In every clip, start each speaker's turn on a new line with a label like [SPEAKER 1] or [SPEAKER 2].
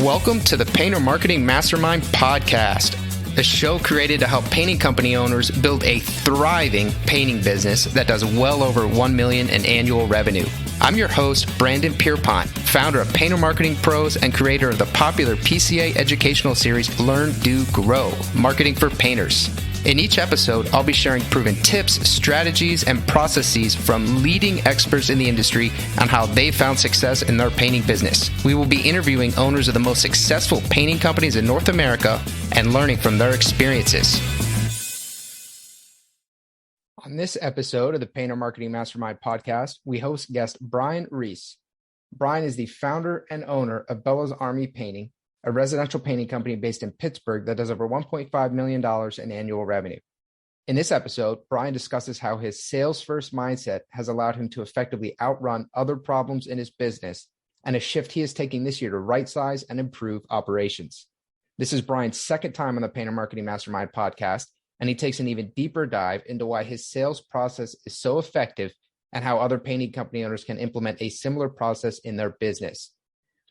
[SPEAKER 1] Welcome to the Painter Marketing Mastermind Podcast, a show created to help painting company owners build a thriving painting business that does well over $1 million in annual revenue. I'm your host, Brandon Pierpont, founder of Painter Marketing Pros and creator of the popular PCA educational series, Learn, Do, Grow, Marketing for Painters. In each episode, I'll be sharing proven tips, strategies, and processes from leading experts in the industry on how they found success in their painting business. We will be interviewing owners of the most successful painting companies in North America and learning from their experiences. On this episode of the Painter Marketing Mastermind Podcast, we host guest Brian Reis. Brian is the founder and owner of Bella's Army Painting, a residential painting company based in Pittsburgh that does over $1.5 million in annual revenue. In this episode, Brian discusses how his sales-first mindset has allowed him to effectively outrun other problems in his business and a shift he is taking this year to right-size and improve operations. This is Brian's second time on the Painter Marketing Mastermind podcast, and he takes an even deeper dive into why his sales process is so effective and how other painting company owners can implement a similar process in their business.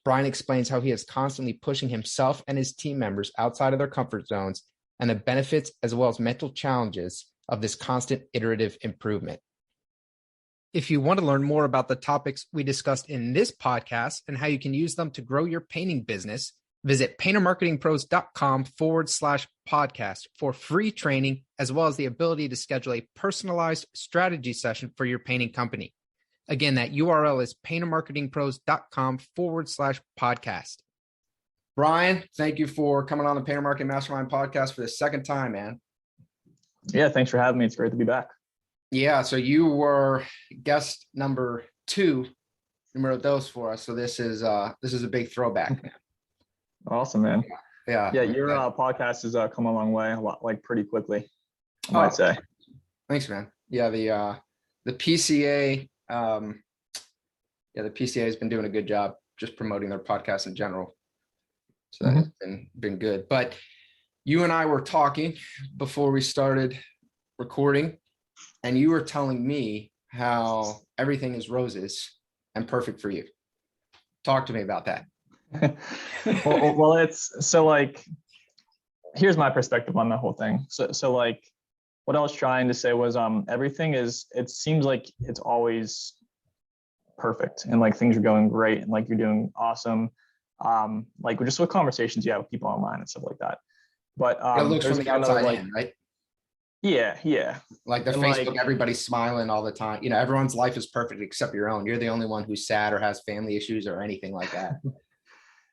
[SPEAKER 1] Brian explains how he is constantly pushing himself and his team members outside of their comfort zones and the benefits as well as mental challenges of this constant iterative improvement. If you want to learn more about the topics we discussed in this podcast and how you can use them to grow your painting business, visit paintermarketingpros.com/podcast for free training, as well as the ability to schedule a personalized strategy session for your painting company. Again, that URL is paintermarketingpros.com/podcast. Brian, thank you for coming on the Painter Marketing Mastermind podcast for the second time, man.
[SPEAKER 2] Yeah, thanks for having me. It's great to be back.
[SPEAKER 1] Yeah, so you were guest number 2, numero dos for us. So this is a big throwback, man.
[SPEAKER 2] Awesome, man.
[SPEAKER 1] Yeah.
[SPEAKER 2] Your podcast has come a long way, like pretty quickly, I might say.
[SPEAKER 1] Thanks, man. Yeah, the PCA. The PCA has been doing a good job just promoting their podcast in general. So that has been good. But you and I were talking before we started recording, and you were telling me how everything is roses and perfect for you. Talk to me about that.
[SPEAKER 2] well, it's so like, here's my perspective on the whole thing. So like, what I was trying to say was, everything is, it seems like it's always perfect and like things are going great and like you're doing awesome. Like just with conversations you have with people online and stuff like that. But
[SPEAKER 1] it looks from the outside in, right?
[SPEAKER 2] Yeah.
[SPEAKER 1] Like the Facebook, everybody's smiling all the time. You know, everyone's life is perfect except your own. You're the only one who's sad or has family issues or anything like that.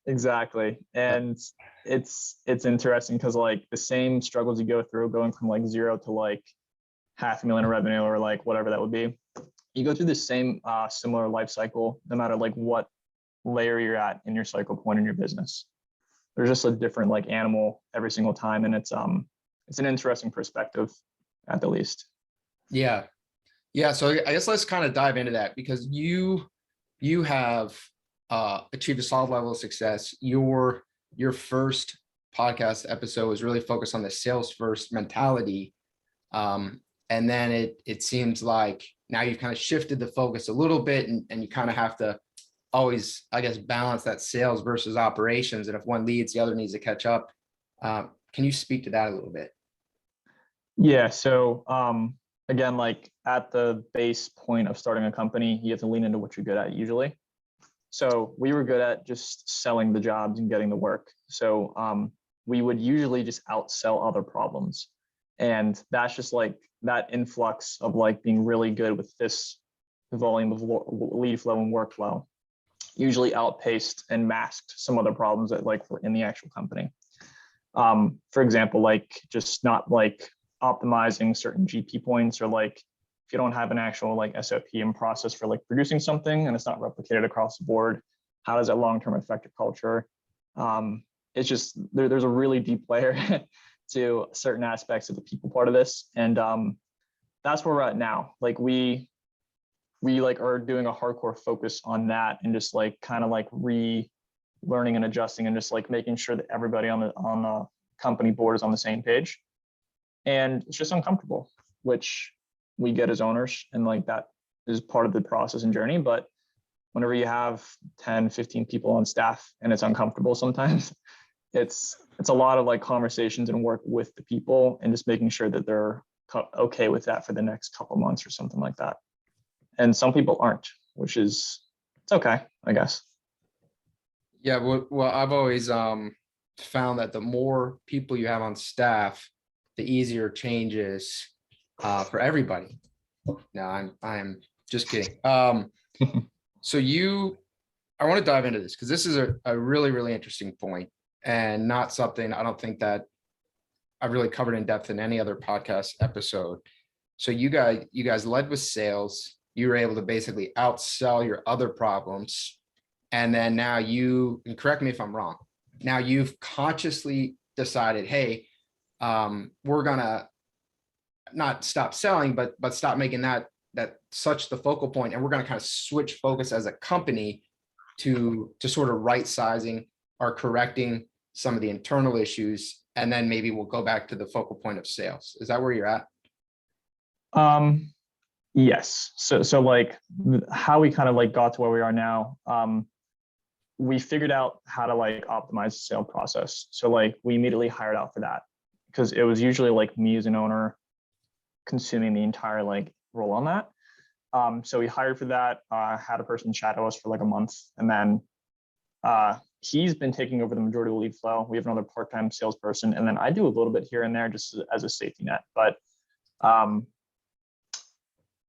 [SPEAKER 2] Exactly. And it's interesting because like the same struggles you go through going from like 0 to like $500,000 in revenue or like whatever that would be, you go through the same similar life cycle, no matter like what layer you're at in your cycle point in your business. There's just a different like animal every single time. And it's an interesting perspective at the least. Yeah.
[SPEAKER 1] So I guess let's kind of dive into that because you have achieved a solid level of success. Your first podcast episode was really focused on the sales first mentality. And then it seems like now you've kind of shifted the focus a little bit and you kind of have to always, I guess, balance that sales versus operations. And if one leads, the other needs to catch up. Can you speak to that a little bit?
[SPEAKER 2] Yeah. So again, like at the base point of starting a company, you have to lean into what you're good at usually. So we were good at just selling the jobs and getting the work. So we would usually just outsell other problems. And that's just like that influx of like being really good with this volume of lead flow and workflow usually outpaced and masked some other problems that like were in the actual company. For example, like just not like optimizing certain GP points or like if you don't have an actual like SOP and process for like producing something and it's not replicated across the board, how does that long-term affect your culture? It's just there's a really deep layer to certain aspects of the people part of this. And that's where we're at now. Like we like are doing a hardcore focus on that and just like kind of like relearning and adjusting and just like making sure that everybody on the company board is on the same page. And it's just uncomfortable, which we get as owners. And like that is part of the process and journey. But whenever you have 10, 15 people on staff and it's uncomfortable sometimes, it's a lot of like conversations and work with the people and just making sure that they're okay with that for the next couple months or something like that. And some people aren't, which is, it's okay, I guess.
[SPEAKER 1] Yeah, well, I've always found that the more people you have on staff, the easier change is for everybody. No, I'm just kidding. So I want to dive into this because this is a really, really interesting point and not something I don't think that I've really covered in depth in any other podcast episode. So you guys led with sales. You were able to basically outsell your other problems. And then now and correct me if I'm wrong, now you've consciously decided, hey, we're gonna not stop selling, but stop making that such the focal point, and we're gonna kind of switch focus as a company to sort of right sizing or correcting some of the internal issues, and then maybe we'll go back to the focal point of sales. Is that where you're at?
[SPEAKER 2] Yes. So like how we kind of like got to where we are now, we figured out how to like optimize the sale process. So like we immediately hired out for that because it was usually like me as an owner consuming the entire like role on that. So we hired for that, had a person shadow us for like a month, and then he's been taking over the majority of the lead flow. We have another part-time salesperson, and then I do a little bit here and there just as a safety net. But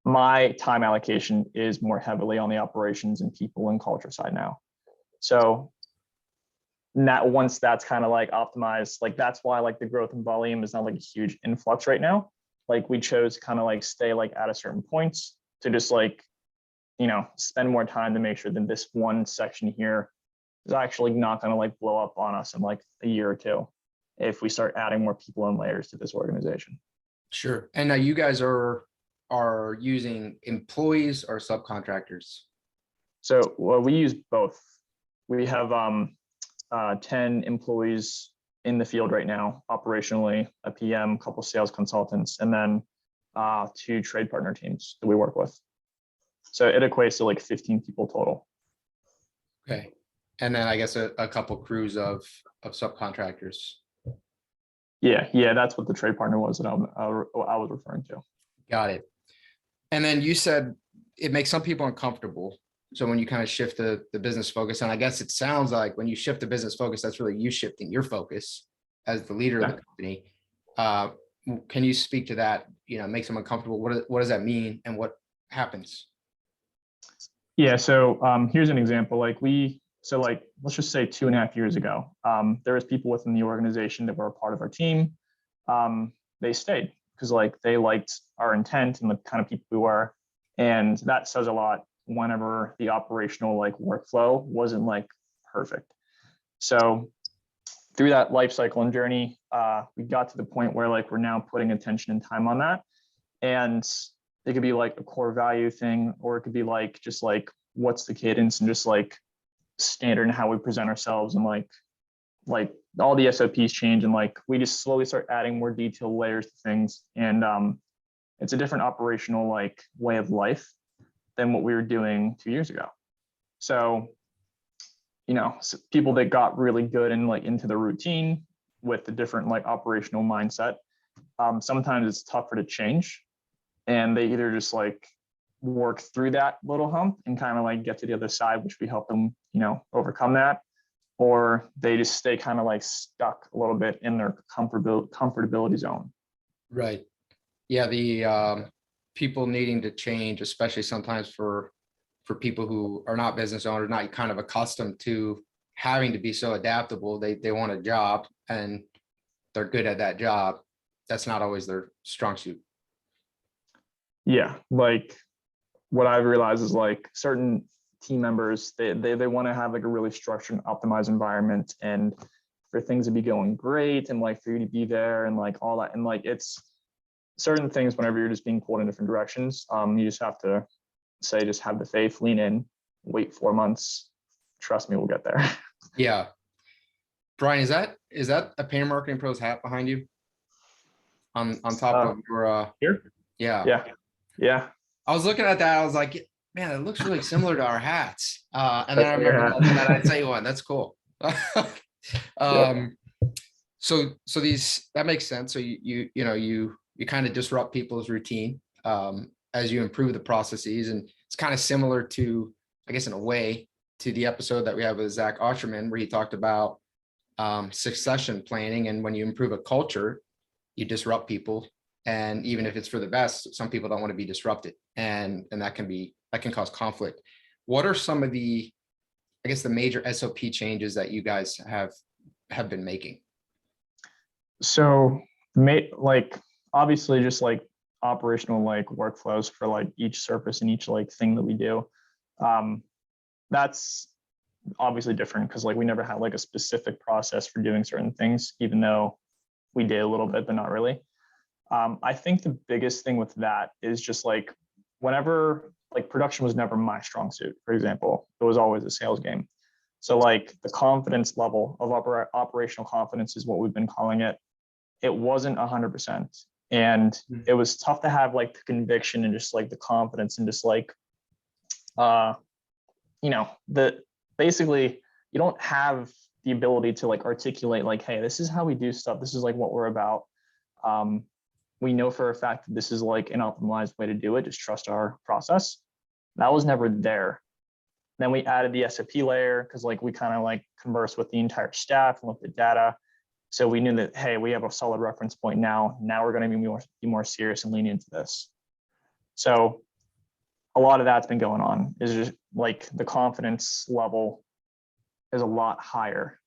[SPEAKER 2] my time allocation is more heavily on the operations and people and culture side now. So once that's kind of like optimized, like that's why like the growth in volume is not like a huge influx right now. Like we chose to kind of like stay like at a certain point to just like, spend more time to make sure that this one section here is actually not going to like blow up on us in like a year or two if we start adding more people and layers to this organization.
[SPEAKER 1] Sure. And now you guys are using employees or subcontractors?
[SPEAKER 2] So we use both. We have 10 employees in the field right now, operationally, a PM, a couple sales consultants, and then 2 trade partner teams that we work with. So it equates to like 15 people total.
[SPEAKER 1] Okay. And then I guess a couple crews of subcontractors.
[SPEAKER 2] Yeah, that's what the trade partner was that I was referring to.
[SPEAKER 1] Got it. And then you said it makes some people uncomfortable. So when you kind of shift the business focus, and I guess it sounds like when you shift the business focus, that's really you shifting your focus as the leader of the company. Can you speak to that? It makes them uncomfortable. What does that mean, and what happens?
[SPEAKER 2] Yeah. So here's an example. Let's just say 2.5 years ago, there was people within the organization that were a part of our team. They stayed because like they liked our intent and the kind of people we were, and that says a lot whenever the operational like workflow wasn't like perfect. So through that life cycle and journey, we got to the point where like we're now putting attention and time on that, and it could be like a core value thing, or it could be like just like what's the cadence and just like standard in how we present ourselves, and like all the SOPs change, and like we just slowly start adding more detailed layers to things, and it's a different operational like way of life than what we were doing 2 years ago. So people that got really good and like into the routine with the different like operational mindset, sometimes it's tougher to change, and they either just like work through that little hump and kind of like get to the other side, which we help them overcome that, or they just stay kind of like stuck a little bit in their comfortability zone.
[SPEAKER 1] Right. Yeah. The people needing to change, especially sometimes for people who are not business owners, not kind of accustomed to having to be so adaptable. They want a job and they're good at that job. That's not always their strong suit.
[SPEAKER 2] Yeah. Like what I've realized is like certain team members, they want to have like a really structured and optimized environment, and for things to be going great, and like for you to be there and like all that. And like it's certain things whenever you're just being pulled in different directions, you just have to just have the faith, lean in, wait 4 months. Trust me, we'll get there.
[SPEAKER 1] Yeah. Brian, is that a Painter Marketing Pros hat behind you on top of your
[SPEAKER 2] here?
[SPEAKER 1] Yeah.
[SPEAKER 2] Yeah.
[SPEAKER 1] I was looking at that. I was like, Man, it looks really similar to our hats. And then
[SPEAKER 2] That's
[SPEAKER 1] I
[SPEAKER 2] your
[SPEAKER 1] remember
[SPEAKER 2] hat.
[SPEAKER 1] loving that. I'd tell you what, that's cool.
[SPEAKER 2] Yep.
[SPEAKER 1] um, so these, that makes sense. So you kind of disrupt people's routine as you improve the processes, and it's kind of similar to, I guess, in a way, to the episode that we have with Zach Osherman, where he talked about succession planning, and when you improve a culture, you disrupt people, and even if it's for the best, some people don't want to be disrupted, and that can cause conflict. What are some of the, I guess, the major SOP changes that you guys have been making?
[SPEAKER 2] So, like obviously, just like operational like workflows for like each surface and each like thing that we do. Um, that's obviously different because like we never had like a specific process for doing certain things, even though we did a little bit, but not really. I think the biggest thing with that is just like whenever like production was never my strong suit, for example, it was always a sales game. So like the confidence level of operational confidence is what we've been calling it. It wasn't 100%. And it was tough to have like the conviction and just like the confidence and just like, uh, the basically you don't have the ability to like articulate like, hey, this is how we do stuff. This is like what we're about. Um, we know for a fact that this is like an optimized way to do it. Just trust our process. That was never there. Then we added the SOP layer because like we kind of like converse with the entire staff and with the data. So we knew that, hey, we have a solid reference point now. Now we're going to be more serious and lean into this. So a lot of that's been going on. Is just like the confidence level is a lot higher,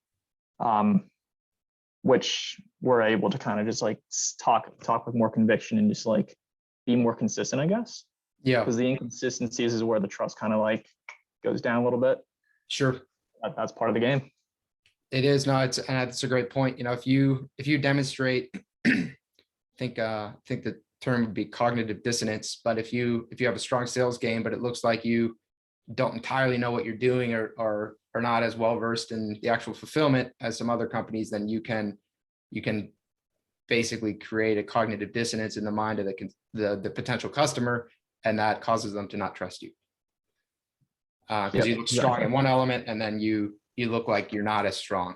[SPEAKER 2] which we're able to kind of just like talk with more conviction and just like be more consistent, I guess.
[SPEAKER 1] Yeah,
[SPEAKER 2] Because the inconsistencies is where the trust kind of like goes down a little bit.
[SPEAKER 1] sure.
[SPEAKER 2] That's part of the game.
[SPEAKER 1] It is. No, it's a great point. If you demonstrate, think the term would be cognitive dissonance, but if you have a strong sales game, but it looks like you don't entirely know what you're doing, or are not as well versed in the actual fulfillment as some other companies, then you can basically create a cognitive dissonance in the mind of the potential customer, and that causes them to not trust you because you look strong in one element, and then you look like you're not as strong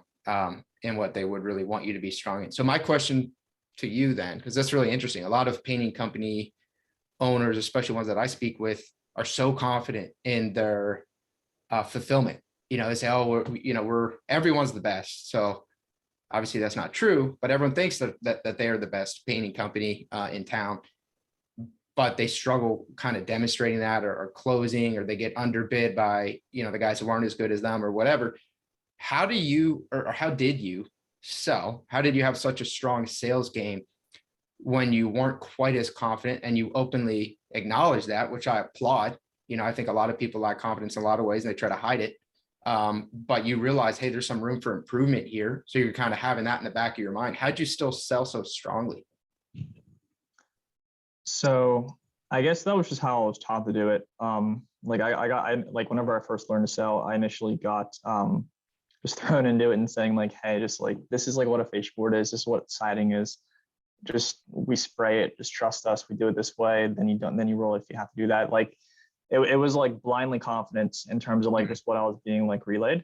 [SPEAKER 1] in what they would really want you to be strong in. So my question to you then, because that's really interesting, a lot of painting company owners, especially ones that I speak with, are so confident in their fulfillment. They say, oh, we're everyone's the best. So obviously that's not true, but everyone thinks that they are the best painting company in town, but they struggle kind of demonstrating that, or closing, or they get underbid by the guys who aren't as good as them or whatever. How do you, or how did you sell? How did you have such a strong sales game when you weren't quite as confident, and you openly acknowledge that, which I applaud? I think a lot of people lack confidence in a lot of ways and they try to hide it. But you realize, hey, there's some room for improvement here. So you're kind of having that in the back of your mind. How'd you still sell so strongly?
[SPEAKER 2] So I guess that was just how I was taught to do it. Like like whenever I first learned to sell, I initially got just thrown into it and saying like, hey, just like this is like what a fascia board is. This is what siding is. Just we spray it. Just trust us. We do it this way. Then you don't. Then you roll if you have to do that. Like it was like blindly confidence in terms of like just what I was being like relayed.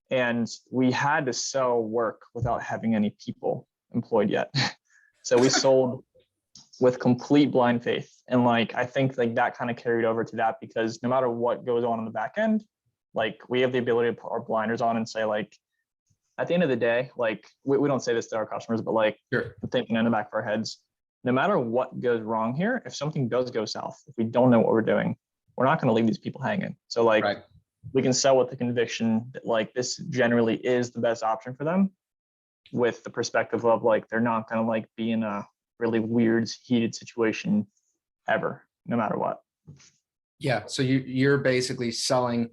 [SPEAKER 2] And we had to sell work without having any people employed yet. So we sold with complete blind faith. And like, I think like that kind of carried over to that, because no matter what goes on the back end, like we have the ability to put our blinders on and say like, at the end of the day, like we don't say this to our customers, but like
[SPEAKER 1] Sure.
[SPEAKER 2] thinking in the back of our heads, no matter what goes wrong here, if something does go south, if we don't know what we're doing, we're not going to leave these people hanging. So like
[SPEAKER 1] Right.
[SPEAKER 2] we can sell with the conviction that like this generally is the best option for them, with the perspective of like they're not going to like be in a really weird heated situation ever, no matter what.
[SPEAKER 1] Yeah. So you're basically selling,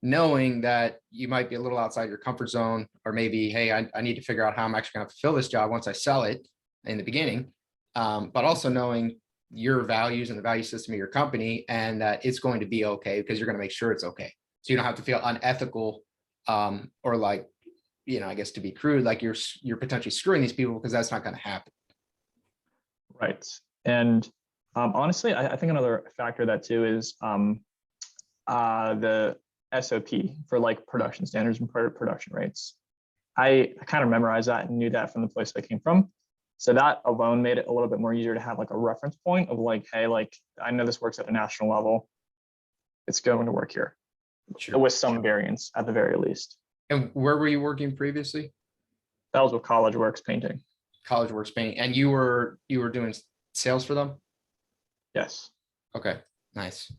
[SPEAKER 1] knowing that you might be a little outside your comfort zone, or maybe, hey, I need to figure out how I'm actually going to fulfill this job once I sell it in the beginning. But also knowing your values and the value system of your company, and that it's going to be okay because you're going to make sure it's okay. So you don't have to feel unethical, or like, I guess, to be crude, like you're potentially screwing these people, because that's not going to happen.
[SPEAKER 2] Right. And honestly, I think another factor that too is the SOP for like production standards and production rates. I kind of memorized that and knew that from the place I came from. So that alone made it a little bit more easier to have like a reference point of like, hey, like I know this works at a national level. It's going to work here. Sure. With some variance at the very least.
[SPEAKER 1] And where were you working previously?
[SPEAKER 2] That was with College Works Painting.
[SPEAKER 1] College Works Painting. And you were doing sales for them?
[SPEAKER 2] Yes.
[SPEAKER 1] Okay, nice.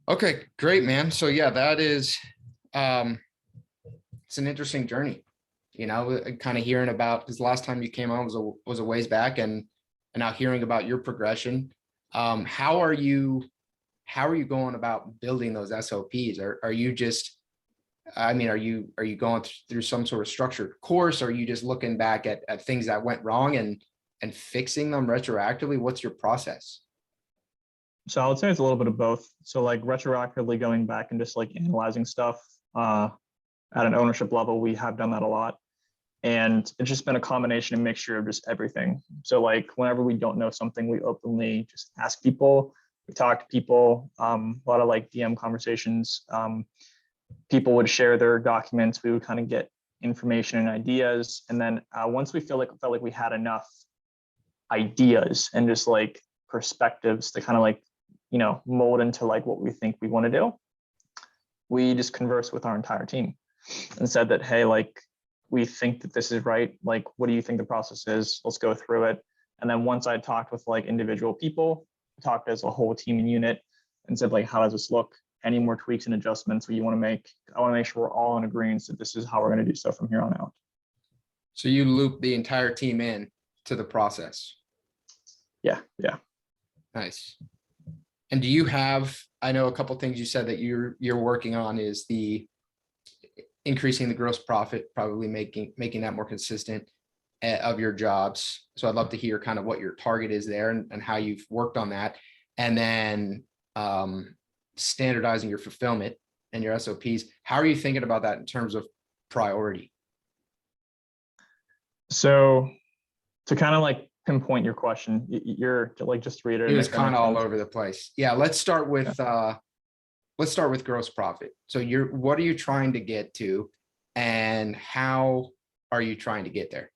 [SPEAKER 1] Okay, great, man. So yeah, that is it's an interesting journey, you know, kind of hearing about, because the last time you came on was a ways back, and now hearing about your progression. How are you going about building those SOPs? Are you just, I mean, are you going through some sort of structured course? Or are you just looking back at things that went wrong and fixing them retroactively? What's your process?
[SPEAKER 2] So I would say it's a little bit of both. So like retroactively going back and just like analyzing stuff at an ownership level, we have done that a lot. And it's just been a combination and mixture of just everything. So like whenever we don't know something, we openly just ask people, we talk to people, a lot of like DM conversations. People would share their documents. We would kind of get information and ideas. And then once we felt like we had enough ideas and just like perspectives to kind of like, you know, mold into like what we think we want to do, we just converse with our entire team and said that, hey, like, we think that this is right. Like, what do you think the process is? Let's go through it. And then once I talked with like individual people, talked as a whole team and unit and said, like, how does this look? Any more tweaks and adjustments you want to make? I want to make sure we're all in agreement that this is how we're going to do stuff from here on out.
[SPEAKER 1] So you loop the entire team in to the process.
[SPEAKER 2] Yeah.
[SPEAKER 1] Nice. And do you have, I know a couple of things you said that you're working on is the increasing the gross profit, probably making that more consistent of your jobs. So I'd love to hear kind of what your target is there and how you've worked on that. And then standardizing your fulfillment and your SOPs. How are you thinking about that in terms of priority?
[SPEAKER 2] So to kind of like pinpoint your question, you're like, just to read it.
[SPEAKER 1] It was kind of all over the place. Yeah. Let's start with gross profit. So what are you trying to get to and how are you trying to get there?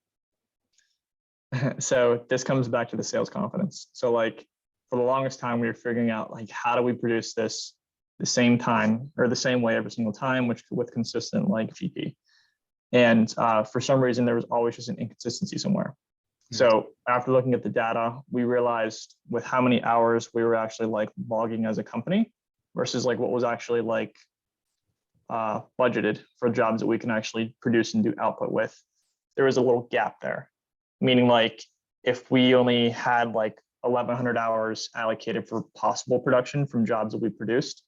[SPEAKER 2] So this comes back to the sales confidence. So like for the longest time, we were figuring out like, how do we produce this the same time or the same way every single time, which with consistent like GP. And for some reason, there was always just an inconsistency somewhere. So after looking at the data, we realized with how many hours we were actually like logging as a company versus like what was actually like budgeted for jobs that we can actually produce and do output with, there was a little gap there. Meaning like if we only had like 1,100 hours allocated for possible production from jobs that we produced,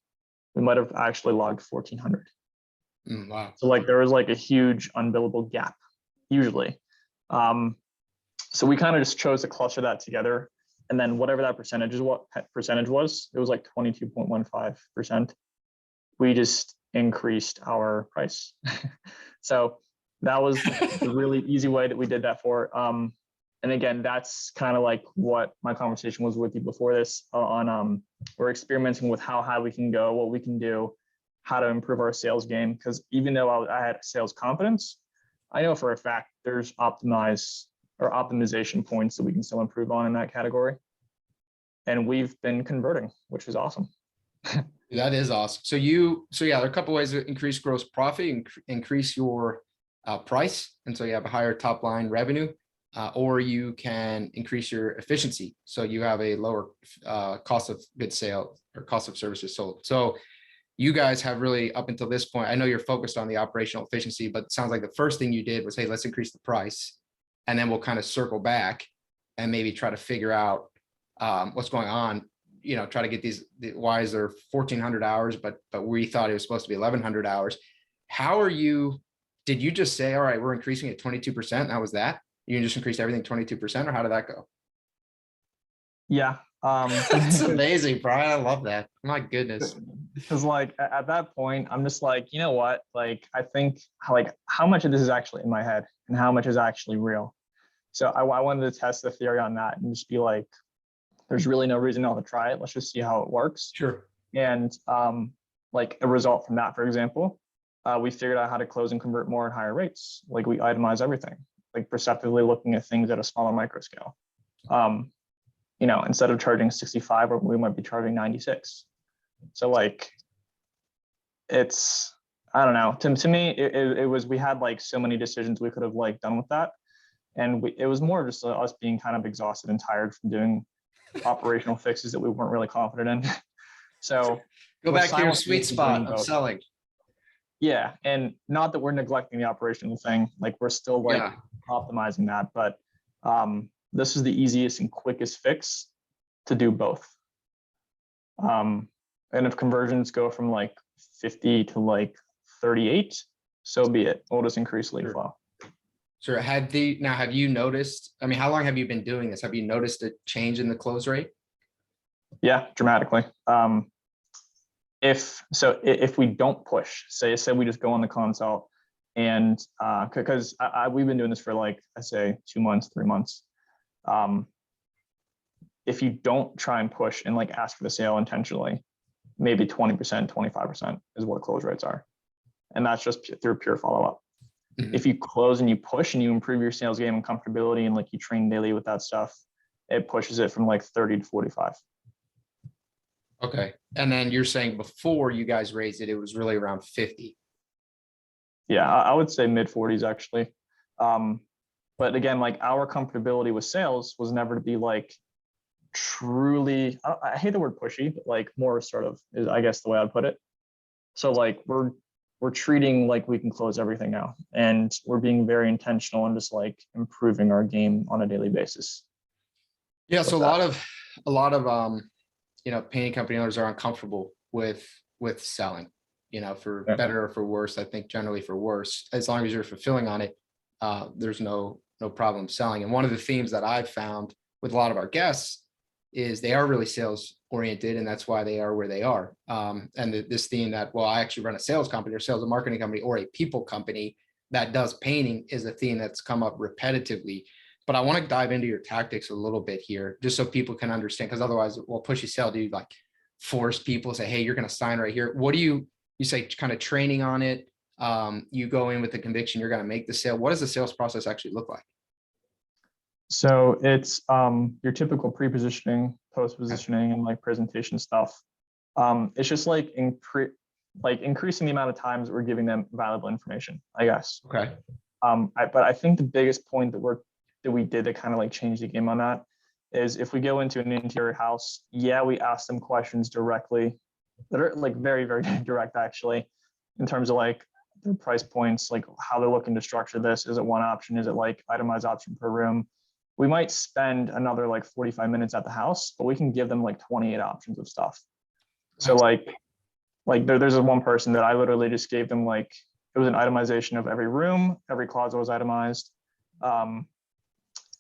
[SPEAKER 2] we might have actually logged 1,400.
[SPEAKER 1] Wow.
[SPEAKER 2] So like there was like a huge unbillable gap usually. So we kind of just chose to cluster that together. And then whatever that percentage was, it was like 22.15%. We just increased our price. So that was the really easy way that we did that for. And again, that's kind of like what my conversation was with you before this on we're experimenting with how high we can go, what we can do, how to improve our sales game. Because even though I had sales confidence, I know for a fact there's optimization points that we can still improve on in that category. And we've been converting, which is awesome.
[SPEAKER 1] That is awesome. So yeah, there are a couple ways to increase gross profit, increase your price. And so you have a higher top line revenue, or you can increase your efficiency. So you have a lower cost of goods sold or cost of services sold. So you guys have really, up until this point, I know you're focused on the operational efficiency, but it sounds like the first thing you did was, hey, let's increase the price. And then we'll kind of circle back and maybe try to figure out what's going on, you know, try to get why is there 1,400 hours, but we thought it was supposed to be 1,100 hours. Did you just say, all right, we're increasing it 22%? That was that? You just increased everything 22%, or how did that go?
[SPEAKER 2] Yeah.
[SPEAKER 1] That's amazing, Brian. I love that. My goodness.
[SPEAKER 2] Because like at that point, I'm just like, you know what? Like, I think like how much of this is actually in my head and how much is actually real. So I wanted to test the theory on that and just be like, there's really no reason not to try it. Let's just see how it works.
[SPEAKER 1] Sure.
[SPEAKER 2] And like a result from that, for example, we figured out how to close and convert more at higher rates. Like we itemize everything, like perceptively looking at things at a smaller micro scale. Instead of charging 65, we might be charging 96. So like, I don't know. To me, it was, we had like so many decisions we could have like done with that. And it was more just us being kind of exhausted and tired from doing operational fixes that we weren't really confident in. So
[SPEAKER 1] go back to your sweet spot of selling.
[SPEAKER 2] Yeah. And not that we're neglecting the operational thing, like we're still like optimizing that, but this is the easiest and quickest fix to do both. And if conversions go from like 50 to like 38, so be it. We'll just increase lead flow.
[SPEAKER 1] Sure. Have you noticed, I mean, how long have you been doing this? Have you noticed a change in the close rate?
[SPEAKER 2] Yeah, dramatically. If we don't push, say we just go on the consult, and because we've been doing this for like, I say 2 months, 3 months. If you don't try and push and like ask for the sale intentionally, maybe 20%, 25% is what close rates are. And that's just through pure follow-up. Mm-hmm. If you close and you push and you improve your sales game and comfortability and like you train daily with that stuff, it pushes it from like 30 to 45.
[SPEAKER 1] Okay. And then you're saying before you guys raised it, it was really around 50.
[SPEAKER 2] Yeah, I would say mid 40s actually. But again, like our comfortability with sales was never to be like truly, I hate the word pushy, but like more sort of is, I guess, the way I'd put it. So like we're treating like we can close everything now, and we're being very intentional and just like improving our game on a daily basis.
[SPEAKER 1] Yeah. So a lot of painting company owners are uncomfortable with selling, for better or for worse. I think generally for worse, as long as you're fulfilling on it, there's no problem selling. And one of the themes that I've found with a lot of our guests is they are really sales oriented, and that's why they are where they are. And this theme that, well, I actually run a sales company or sales and marketing company or a people company that does painting is a theme that's come up repetitively. But I want to dive into your tactics a little bit here, just so people can understand, because otherwise, well, pushy sell, do you like force people, say, hey, you're going to sign right here? What do you say, kind of training on it? You go in with the conviction you're going to make the sale. What does the sales process actually look like?
[SPEAKER 2] So it's your typical pre-positioning, post-positioning, and like presentation stuff. It's just like increasing the amount of times that we're giving them valuable information, I guess.
[SPEAKER 1] Okay.
[SPEAKER 2] But I think the biggest point that we did to kind of like change the game on that is if we go into an interior house, we ask them questions directly that are like very, very direct actually, in terms of like their price points, like how they're looking to structure this. Is it one option? Is it like itemized option per room? We might spend another like 45 minutes at the house, but we can give them like 28 options of stuff. So like there's one person that I literally just gave them like, it was an itemization of every room, every closet was itemized.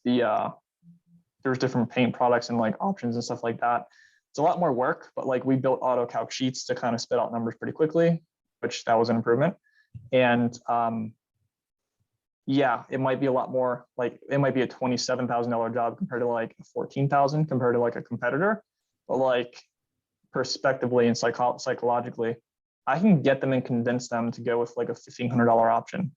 [SPEAKER 2] There's different paint products and like options and stuff like that. It's a lot more work, but like we built auto calc sheets to kind of spit out numbers pretty quickly, which that was an improvement. And it might be a lot more, like it might be a $27,000 job compared to like $14,000 compared to like a competitor, but like perspectively and psychologically, I can get them and convince them to go with like a $1,500 option.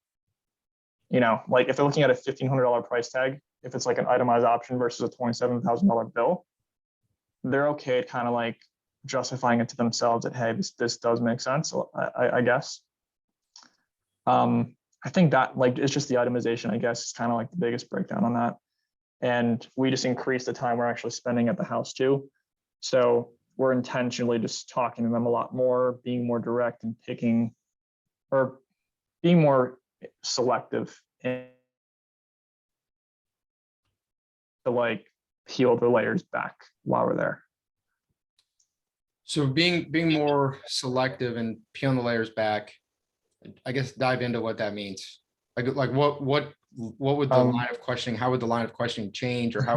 [SPEAKER 2] Like if they're looking at a $1,500 price tag, if it's like an itemized option versus a $27,000 bill, they're okay at kind of like justifying it to themselves that, hey, this does make sense, I guess. I think that like it's just the itemization, I guess, is kind of like the biggest breakdown on that. And we just increased the time we're actually spending at the house too. So we're intentionally just talking to them a lot more, being more direct and picking, or being more selective and to like peel the layers back while we're there.
[SPEAKER 1] So being more selective and peeling the layers back, I guess dive into what that means. Like what would the line of questioning, how would the line of questioning change, or how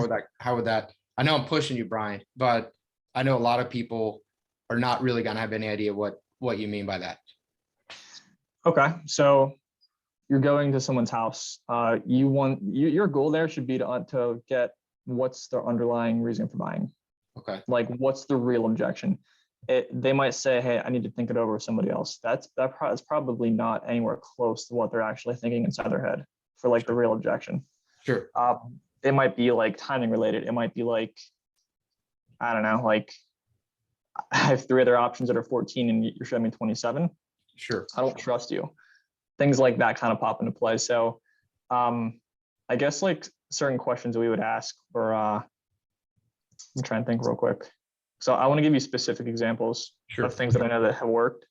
[SPEAKER 1] would that, I know I'm pushing you, Brian, but I know a lot of people are not really going to have any idea what you mean by that.
[SPEAKER 2] Okay. So you're going to someone's house. Your goal there should be to get what's the underlying reason for buying.
[SPEAKER 1] Okay.
[SPEAKER 2] Like what's the real objection? they might say, hey, I need to think it over with somebody else. That's probably not anywhere close to what they're actually thinking inside their head for like the real objection.
[SPEAKER 1] Sure.
[SPEAKER 2] It might be like timing related. It might be like, I don't know, like I have 3 other options that are 14 and you're showing me 27.
[SPEAKER 1] Sure.
[SPEAKER 2] I don't trust you. Things like that kind of pop into play. So I guess like certain questions that we would ask, or I'm trying to think real quick. So I want to give you specific examples of things that I know that have worked.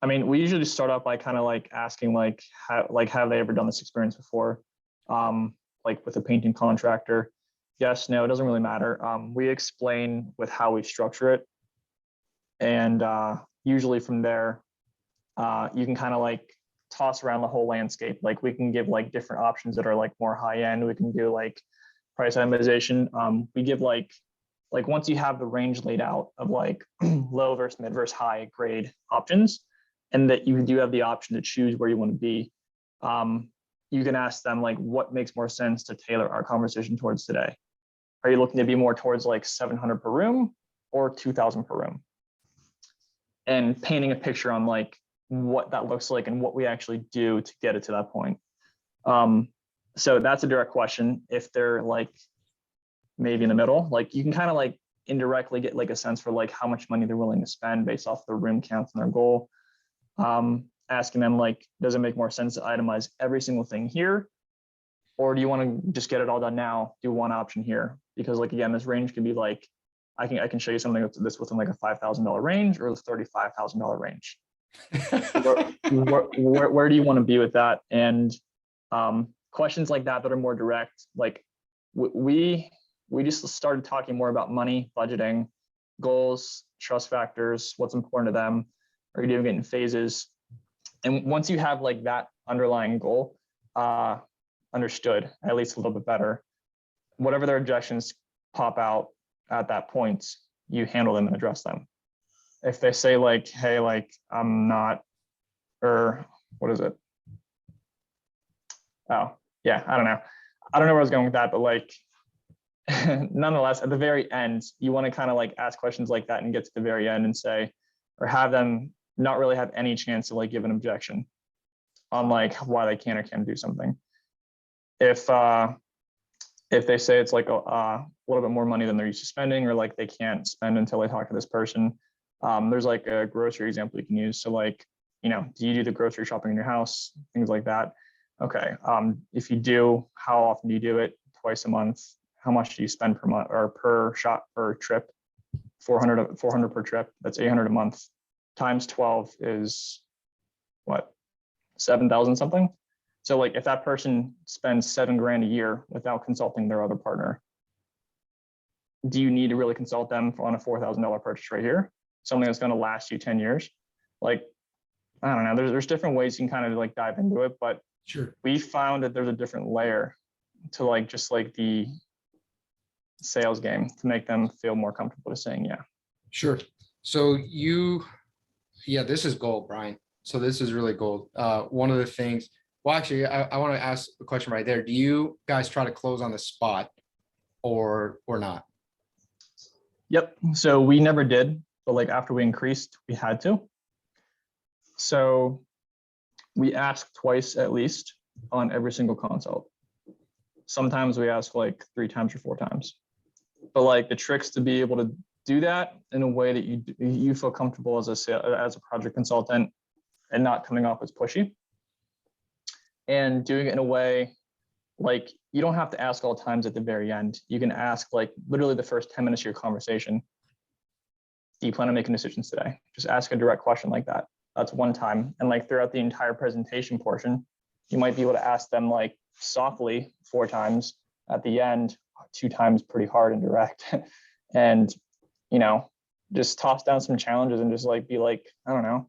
[SPEAKER 2] I mean, we usually start off by kind of like asking like, have they ever done this experience before? Like with a painting contractor. Yes, no, it doesn't really matter. We explain with how we structure it. And usually from there, you can kind of like toss around the whole landscape. Like we can give like different options that are like more high end. We can do like price itemization. We give like once you have the range laid out of like low versus mid versus high grade options, and that you do have the option to choose where you want to be, you can ask them like, what makes more sense to tailor our conversation towards today? Are you looking to be more towards like 700 per room or 2,000 per room? And painting a picture on like what that looks like and what we actually do to get it to that point. So that's a direct question. If they're like maybe in the middle, like you can kind of like indirectly get like a sense for like how much money they're willing to spend based off their room counts and their goal. Asking them like, does it make more sense to itemize every single thing here? Or do you want to just get it all done now, do one option here? Because like, again, this range can be like, I can show you something that's within like a $5,000 range or the $35,000 range. where do you want to be with that? And questions like that are more direct. Like we just started talking more about money, budgeting, goals, trust factors, what's important to them. Are you doing it in phases? And once you have like that underlying goal understood, at least a little bit better, whatever their objections pop out at that point, you handle them and address them. If they say like, hey, like I'm not, or what is it? Oh, yeah, I don't know where I was going with that, but like, nonetheless, at the very end, you want to kind of like ask questions like that and get to the very end and say, or have them not really have any chance to like give an objection on like why they can or can't do something. If they say it's like a little bit more money than they're used to spending, or like they can't spend until they talk to this person, there's like a grocery example you can use. So like, you know, do you do the grocery shopping in your house? Things like that. Okay. If you do, how often do you do it? Twice a month. How much do you spend per month or per shop per trip? 400 per trip. That's 800 a month. Times 12 is what? 7,000 something. So like if that person spends $7,000 a year without consulting their other partner, do you need to really consult them on a $4,000 purchase right here? Something that's going to last you 10 years? Like, I don't know. There's different ways you can kind of like dive into it, but we found that there's a different layer to like just like the sales game to make them feel more comfortable to saying yeah.
[SPEAKER 1] Sure. So this is gold, Brian. So this is really gold. One of the things, well, actually, I want to ask a question right there. Do you guys try to close on the spot or not?
[SPEAKER 2] Yep. So we never did, but like after we increased, we had to. So we ask twice at least on every single consult. Sometimes we ask like 3 times or 4 times. But like the trick's to be able to do that in a way that you feel comfortable as a project consultant and not coming off as pushy. And doing it in a way like you don't have to ask all times at the very end. You can ask like literally the first 10 minutes of your conversation. Do you plan on making decisions today? Just ask a direct question like that. That's one time. And like throughout the entire presentation portion, you might be able to ask them like softly 4 times, at the end 2 times pretty hard and direct. And, you know, just toss down some challenges and just like be like, I don't know,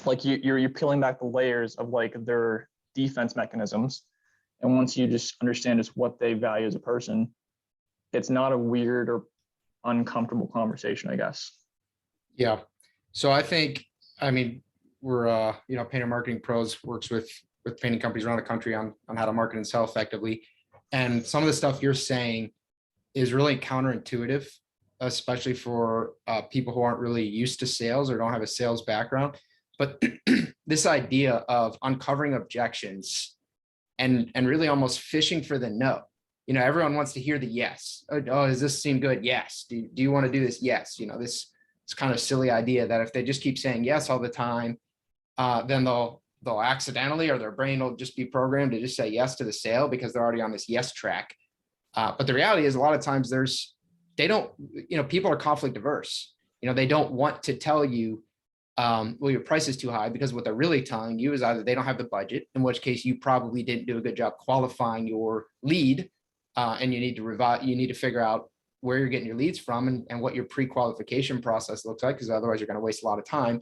[SPEAKER 2] like you're peeling back the layers of like their defense mechanisms. And once you just understand just what they value as a person, it's not a weird or uncomfortable conversation, I guess.
[SPEAKER 1] Yeah. So I think, I mean, we're, Painter Marketing Pros works with painting companies around the country on how to market and sell effectively. And some of the stuff you're saying is really counterintuitive, especially for people who aren't really used to sales or don't have a sales background. But this idea of uncovering objections and really almost fishing for the no. Everyone wants to hear the yes. Oh, does this seem good? Yes. Do you want to do this? Yes. This kind of silly idea that if they just keep saying yes all the time, then they'll accidentally, or their brain will just be programmed to just say yes to the sale because they're already on this yes track. But the reality is a lot of times people are conflict averse. They don't want to tell you, well, your price is too high, because what they're really telling you is either they don't have the budget, in which case you probably didn't do a good job qualifying your lead, and you need to figure out where you're getting your leads from and what your pre-qualification process looks like, because otherwise you're going to waste a lot of time,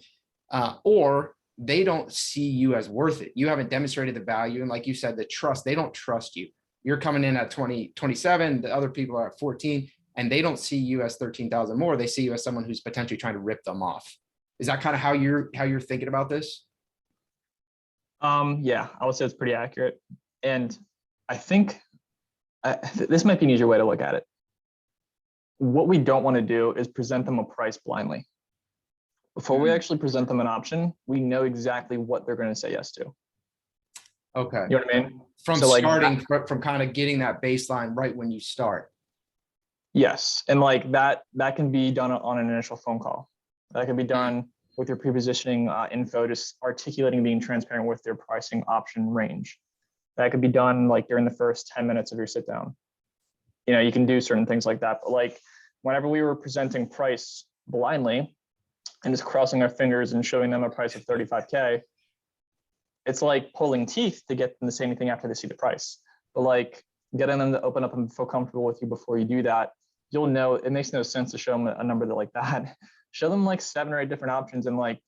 [SPEAKER 1] or they don't see you as worth it. You haven't demonstrated the value. And like you said, the trust, they don't trust you. You're coming in at 27, the other people are at 14, and they don't see you as 13,000 more. They see you as someone who's potentially trying to rip them off. Is that kind of how you're thinking about this?
[SPEAKER 2] Yeah, I would say it's pretty accurate. And I think this might be an easier way to look at it. What we don't want to do is present them a price blindly. Before we actually present them an option, we know exactly what they're going to say yes to.
[SPEAKER 1] Okay.
[SPEAKER 2] You know what I mean?
[SPEAKER 1] From kind of getting that baseline right when you start.
[SPEAKER 2] Yes. And like that can be done on an initial phone call. That can be done with your pre-positioning info, just articulating, being transparent with their pricing option range. That could be done like during the first 10 minutes of your sit down. You can do certain things like that. But like whenever we were presenting price blindly and just crossing our fingers and showing them a price of 35K, it's like pulling teeth to get them to say anything after they see the price. But like getting them to open up and feel comfortable with you before you do that, you'll know it makes no sense to show them a number like that. Show them like 7 or 8 different options and like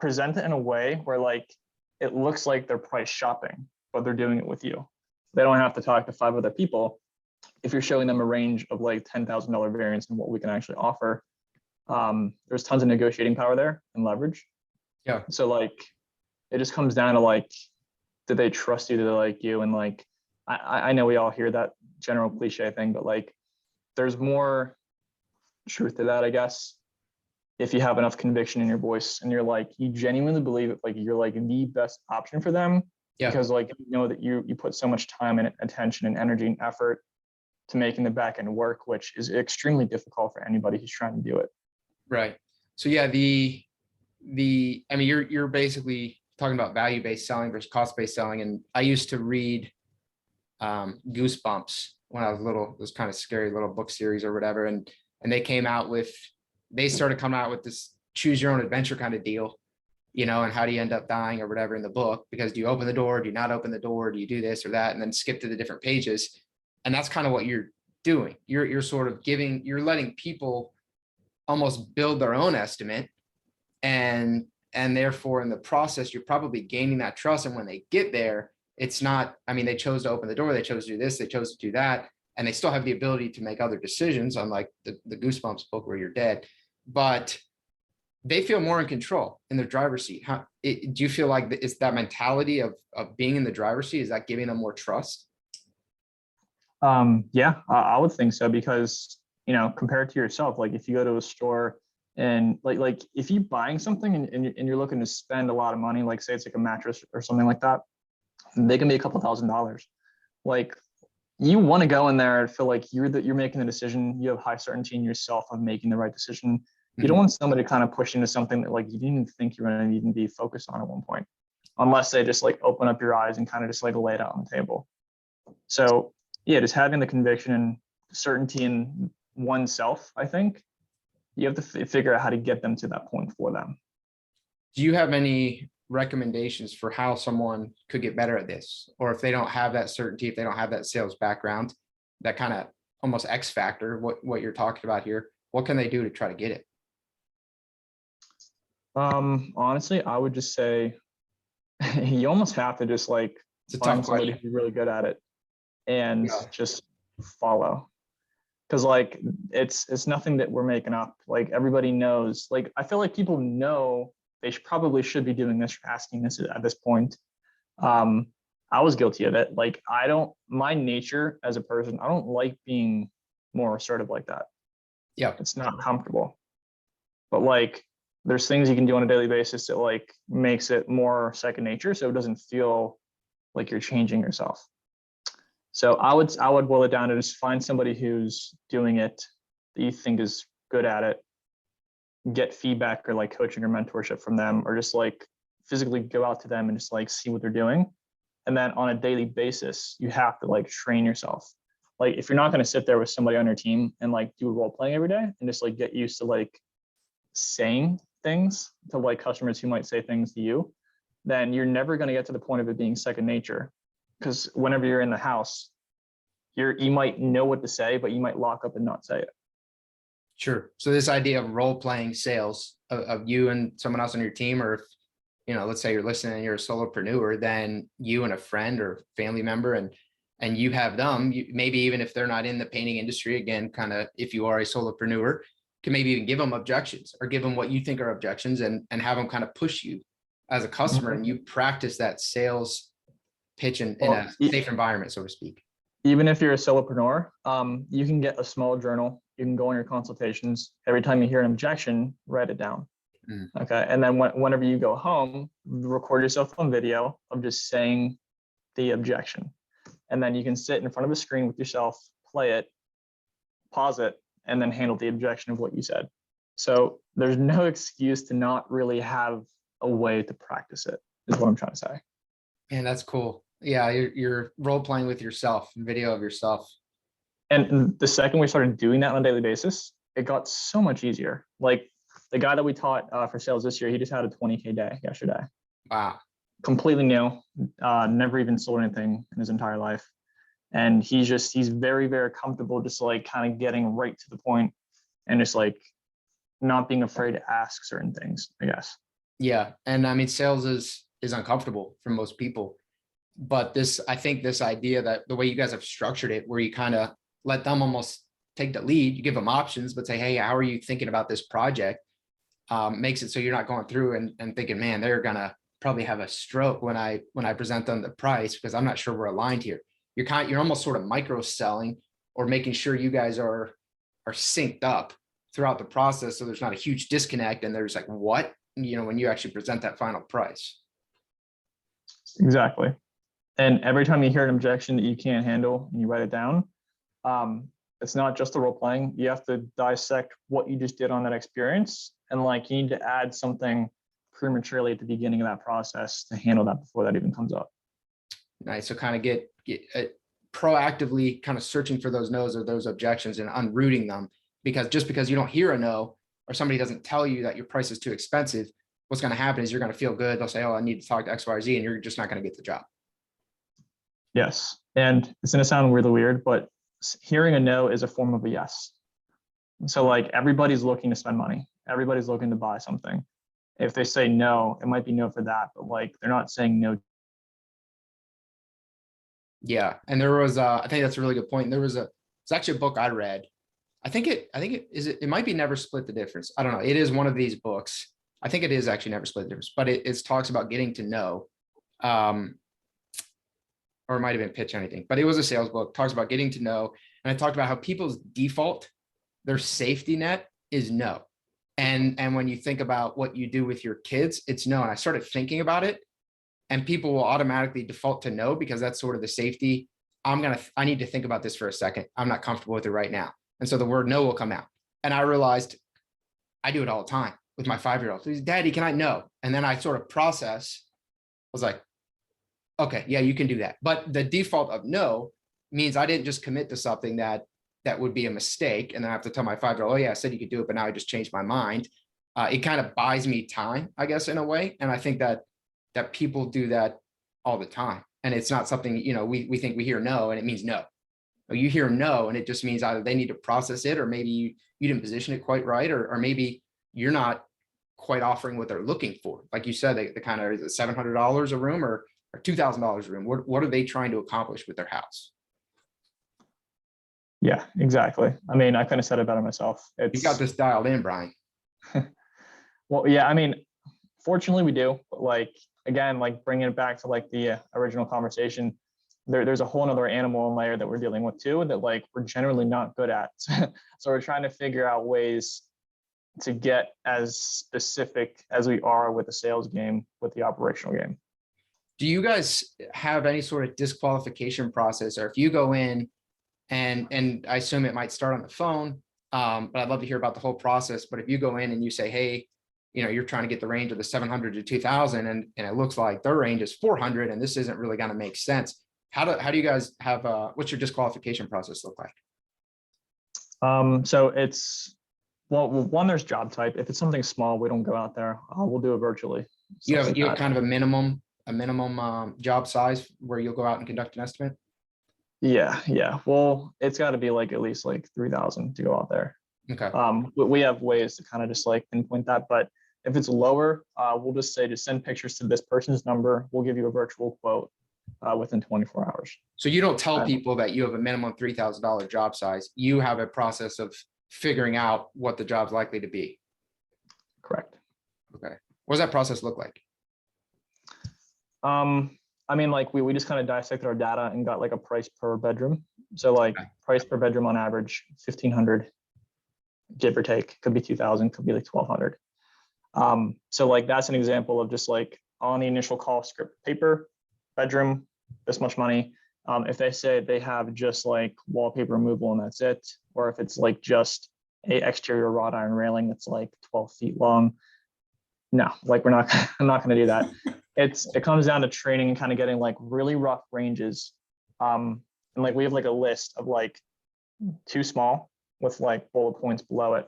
[SPEAKER 2] present it in a way where like it looks like they're price shopping, but they're doing it with you. They don't have to talk to 5 other people. If you're showing them a range of like $10,000 variance and what we can actually offer, there's tons of negotiating power there and leverage.
[SPEAKER 1] Yeah.
[SPEAKER 2] So like, it just comes down to like, do they trust you? Do they like you? And like, I know we all hear that general cliche thing, but like, there's more truth to that, I guess. If you have enough conviction in your voice and you're like, you genuinely believe it, like you're like the best option for them. Yeah. Because like, that you put so much time and attention and energy and effort to making the back end work, which is extremely difficult for anybody who's trying to do it.
[SPEAKER 1] Right. So yeah, you're basically talking about value-based selling versus cost-based selling. And I used to read Goosebumps when I was little, this kind of scary little book series or whatever. And they started coming out with this choose your own adventure kind of deal, and how do you end up dying or whatever in the book? Because do you open the door? Do you not open the door? Do you do this or that? And then skip to the different pages. And that's kind of what you're doing. You're sort of you're letting people almost build their own estimate. And therefore in the process, you're probably gaining that trust. And when they get there, it's not, they chose to open the door. They chose to do this. They chose to do that. And they still have the ability to make other decisions, unlike the Goosebumps book where you're dead. But they feel more in control in their driver's seat. Do you feel like it's that mentality of being in the driver's seat? Is that giving them more trust?
[SPEAKER 2] Yeah, I would think so, because, compared to yourself, like if you go to a store and like if you're buying something and you're looking to spend a lot of money, like say it's like a mattress or something like that, they can be a couple $1,000s. Like you want to go in there and feel like you're making the decision. You have high certainty in yourself of making the right decision. You don't want somebody to kind of push into something that like you didn't even think you were going to even be focused on at one point, unless they just like open up your eyes and kind of just like lay it out on the table. So yeah, just having the conviction and certainty in oneself, I think you have to figure out how to get them to that point for them.
[SPEAKER 1] Do you have any recommendations for how someone could get better at this? Or if they don't have that certainty, if they don't have that sales background, that kind of almost X factor, what you're talking about here, what can they do to try to get it?
[SPEAKER 2] Honestly, I would just say you almost have to just like find somebody who's really good at it and just follow. Because like it's nothing that we're making up. Like everybody knows. Like I feel like people know they probably should be doing this or asking this at this point. I was guilty of it. Like, my nature as a person, I don't like being more assertive like that.
[SPEAKER 1] Yeah.
[SPEAKER 2] It's not comfortable. But like, there's things you can do on a daily basis that like makes it more second nature. So it doesn't feel like you're changing yourself. So I would boil it down to just find somebody who's doing it that you think is good at it, get feedback or like coaching or mentorship from them, or just like physically go out to them and just like see what they're doing. And then on a daily basis, you have to like train yourself. Like, if you're not going to sit there with somebody on your team and like do role playing every day and just like get used to like saying things to like customers who might say things to you, then you're never going to get to the point of it being second nature. Because whenever you're in the house, you might know what to say, but you might lock up and not say it.
[SPEAKER 1] Sure. So this idea of role playing sales of you and someone else on your team, or if, let's say you're listening and you're a solopreneur, then you and a friend or family member, and you have them, maybe even if they're not in the painting industry, again, kind of if you are a solopreneur, can maybe even give them objections or give them what you think are objections, and have them kind of push you as a customer, and you practice that sales pitch in a safe environment, so to speak.
[SPEAKER 2] Even if you're a solopreneur, you can get a small journal. You can go on your consultations. Every time you hear an objection, write it down. Okay. And then whenever you go home, record yourself on video of just saying the objection. And then you can sit in front of a screen with yourself, play it, pause it, and then handle the objection of what you said. So there's no excuse to not really have a way to practice it, is what I'm trying to say.
[SPEAKER 1] Man, that's cool. Yeah, you're role playing with yourself, video of yourself.
[SPEAKER 2] And the second we started doing that on a daily basis, it got so much easier. Like, the guy that we taught for sales this year, he just had a 20K day yesterday.
[SPEAKER 1] Wow.
[SPEAKER 2] Completely new, never even sold anything in his entire life. And he's very, very comfortable just like kind of getting right to the point and just like not being afraid to ask certain things, I guess.
[SPEAKER 1] Yeah. And I mean, sales is uncomfortable for most people. But I think this idea that the way you guys have structured it, where you kind of let them almost take the lead, you give them options, but say, hey, how are you thinking about this project? Makes it so you're not going through and thinking, man, they're going to probably have a stroke when I present them the price, because I'm not sure we're aligned here. You're almost sort of micro selling, or making sure you guys are synced up throughout the process. So there's not a huge disconnect. And there's like, what, when you actually present that final price.
[SPEAKER 2] Exactly. And every time you hear an objection that you can't handle and you write it down, it's not just the role playing. You have to dissect what you just did on that experience. And like, you need to add something prematurely at the beginning of that process to handle that before that even comes up.
[SPEAKER 1] Nice. So kind of get proactively kind of searching for those no's or those objections and unrooting them, because just because you don't hear a no, or somebody doesn't tell you that your price is too expensive, what's going to happen is you're going to feel good. They'll say, oh, I need to talk to X, Y, or Z, and you're just not going to get the job.
[SPEAKER 2] Yes. And it's going to sound really weird, but hearing a no is a form of a yes. So like, everybody's looking to spend money. Everybody's looking to buy something. If they say no, it might be no for that, but like, they're not saying no.
[SPEAKER 1] Yeah. And there was, I think that's a really good point. It's actually a book I read. It might be Never Split the Difference. I don't know. It is one of these books. I think it is actually Never Split the Difference, but it talks about getting to know, or it might've been Pitch Anything, but it was a sales book, talks about getting to know. And it talked about how people's default, their safety net is no. And when you think about what you do with your kids, it's no. And I started thinking about it, and people will automatically default to no, because that's sort of the safety. I need to think about this for a second. I'm not comfortable with it right now. And so the word no will come out. And I realized I do it all the time with my 5-year-old. So he's, Daddy, can I no? And then I sort of process. I was like, okay, yeah, you can do that. But the default of no means I didn't just commit to something that would be a mistake. And then I have to tell my 5-year-old, oh yeah, I said you could do it, but now I just changed my mind. It kind of buys me time, I guess, in a way. And I think that people do that all the time. And it's not something, we think we hear no and it means no. You hear no, and it just means either they need to process it, or maybe you didn't position it quite right, or maybe you're not quite offering what they're looking for. Like you said, they kind of, is it $700 a room or $2,000 a room? What are they trying to accomplish with their house?
[SPEAKER 2] Yeah, exactly. I mean, I kind of said it better myself.
[SPEAKER 1] You got this dialed in, Brian.
[SPEAKER 2] Well, yeah, I mean, fortunately we do, but like, again, like bringing it back to like the original conversation, there's a whole nother animal and layer that we're dealing with too, that like we're generally not good at. So we're trying to figure out ways to get as specific as we are with the sales game, with the operational game.
[SPEAKER 1] Do you guys have any sort of disqualification process, or if you go in and I assume it might start on the phone, but I'd love to hear about the whole process. But if you go in and you say, hey, you're trying to get the range of the 700 to 2000, and it looks like their range is 400, and this isn't really going to make sense. How do you guys have, what's your disqualification process look like?
[SPEAKER 2] So it's, well, one, there's job type. If it's something small, we don't go out there. We'll do it virtually.
[SPEAKER 1] You have kind of a minimum job size where you'll go out and conduct an estimate?
[SPEAKER 2] Yeah. Well, it's got to be like at least like 3,000 to go out there.
[SPEAKER 1] Okay.
[SPEAKER 2] We have ways to kind of just like pinpoint that, but if it's lower, we'll just say, just send pictures to this person's number. We'll give you a virtual quote within 24 hours.
[SPEAKER 1] So you don't tell people that you have a minimum $3,000 job size. You have a process of figuring out what the job's likely to be.
[SPEAKER 2] Correct.
[SPEAKER 1] Okay. What does that process look like?
[SPEAKER 2] I mean, like we just kind of dissected our data and got like a price per bedroom. So like price per bedroom on average, 1,500, give or take. Could be 2,000, could be like 1,200. So like that's an example of just like on the initial call script paper, bedroom, this much money. If they say they have just like wallpaper removal and that's it, or if it's like just a exterior wrought iron railing that's like 12 feet long, no, like I'm not going to do that. It comes down to training and kind of getting like really rough ranges. And like we have like a list of like too small with like bullet points below it.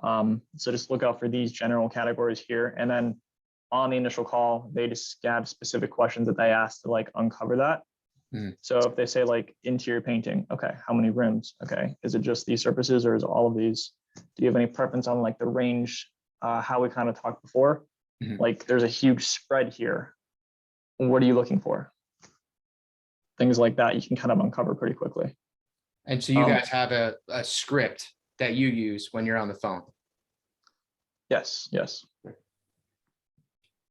[SPEAKER 2] So just look out for these general categories here. And then on the initial call, they just have specific questions that they ask to like uncover that. So if they say like interior painting, okay, how many rims? Okay, is it just these surfaces or is it all of these? Do you have any preference on like the range? How we kind of talked before, like there's a huge spread here. What are you looking for? Things like that you can kind of uncover pretty quickly.
[SPEAKER 1] And so you guys have a script that you use when you're on the phone?
[SPEAKER 2] Yes.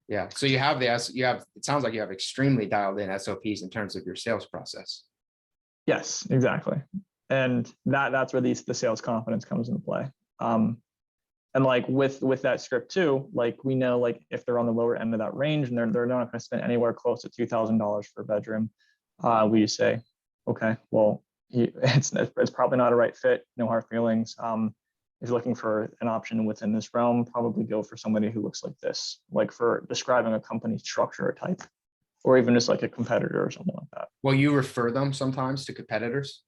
[SPEAKER 1] Yeah. So you have it sounds like you have extremely dialed in SOPs in terms of your sales process.
[SPEAKER 2] Yes, exactly. And that's where the sales confidence comes into play. And like with that script too, like we know like if they're on the lower end of that range and they're not going to spend anywhere close to $2,000 per bedroom, we just say, okay, well, it's probably not a right fit. No hard feelings. If you're looking for an option within this realm, probably go for somebody who looks like this, like for describing a company's structure or type, or even just like a competitor or something like that.
[SPEAKER 1] Well, you refer them sometimes to competitors?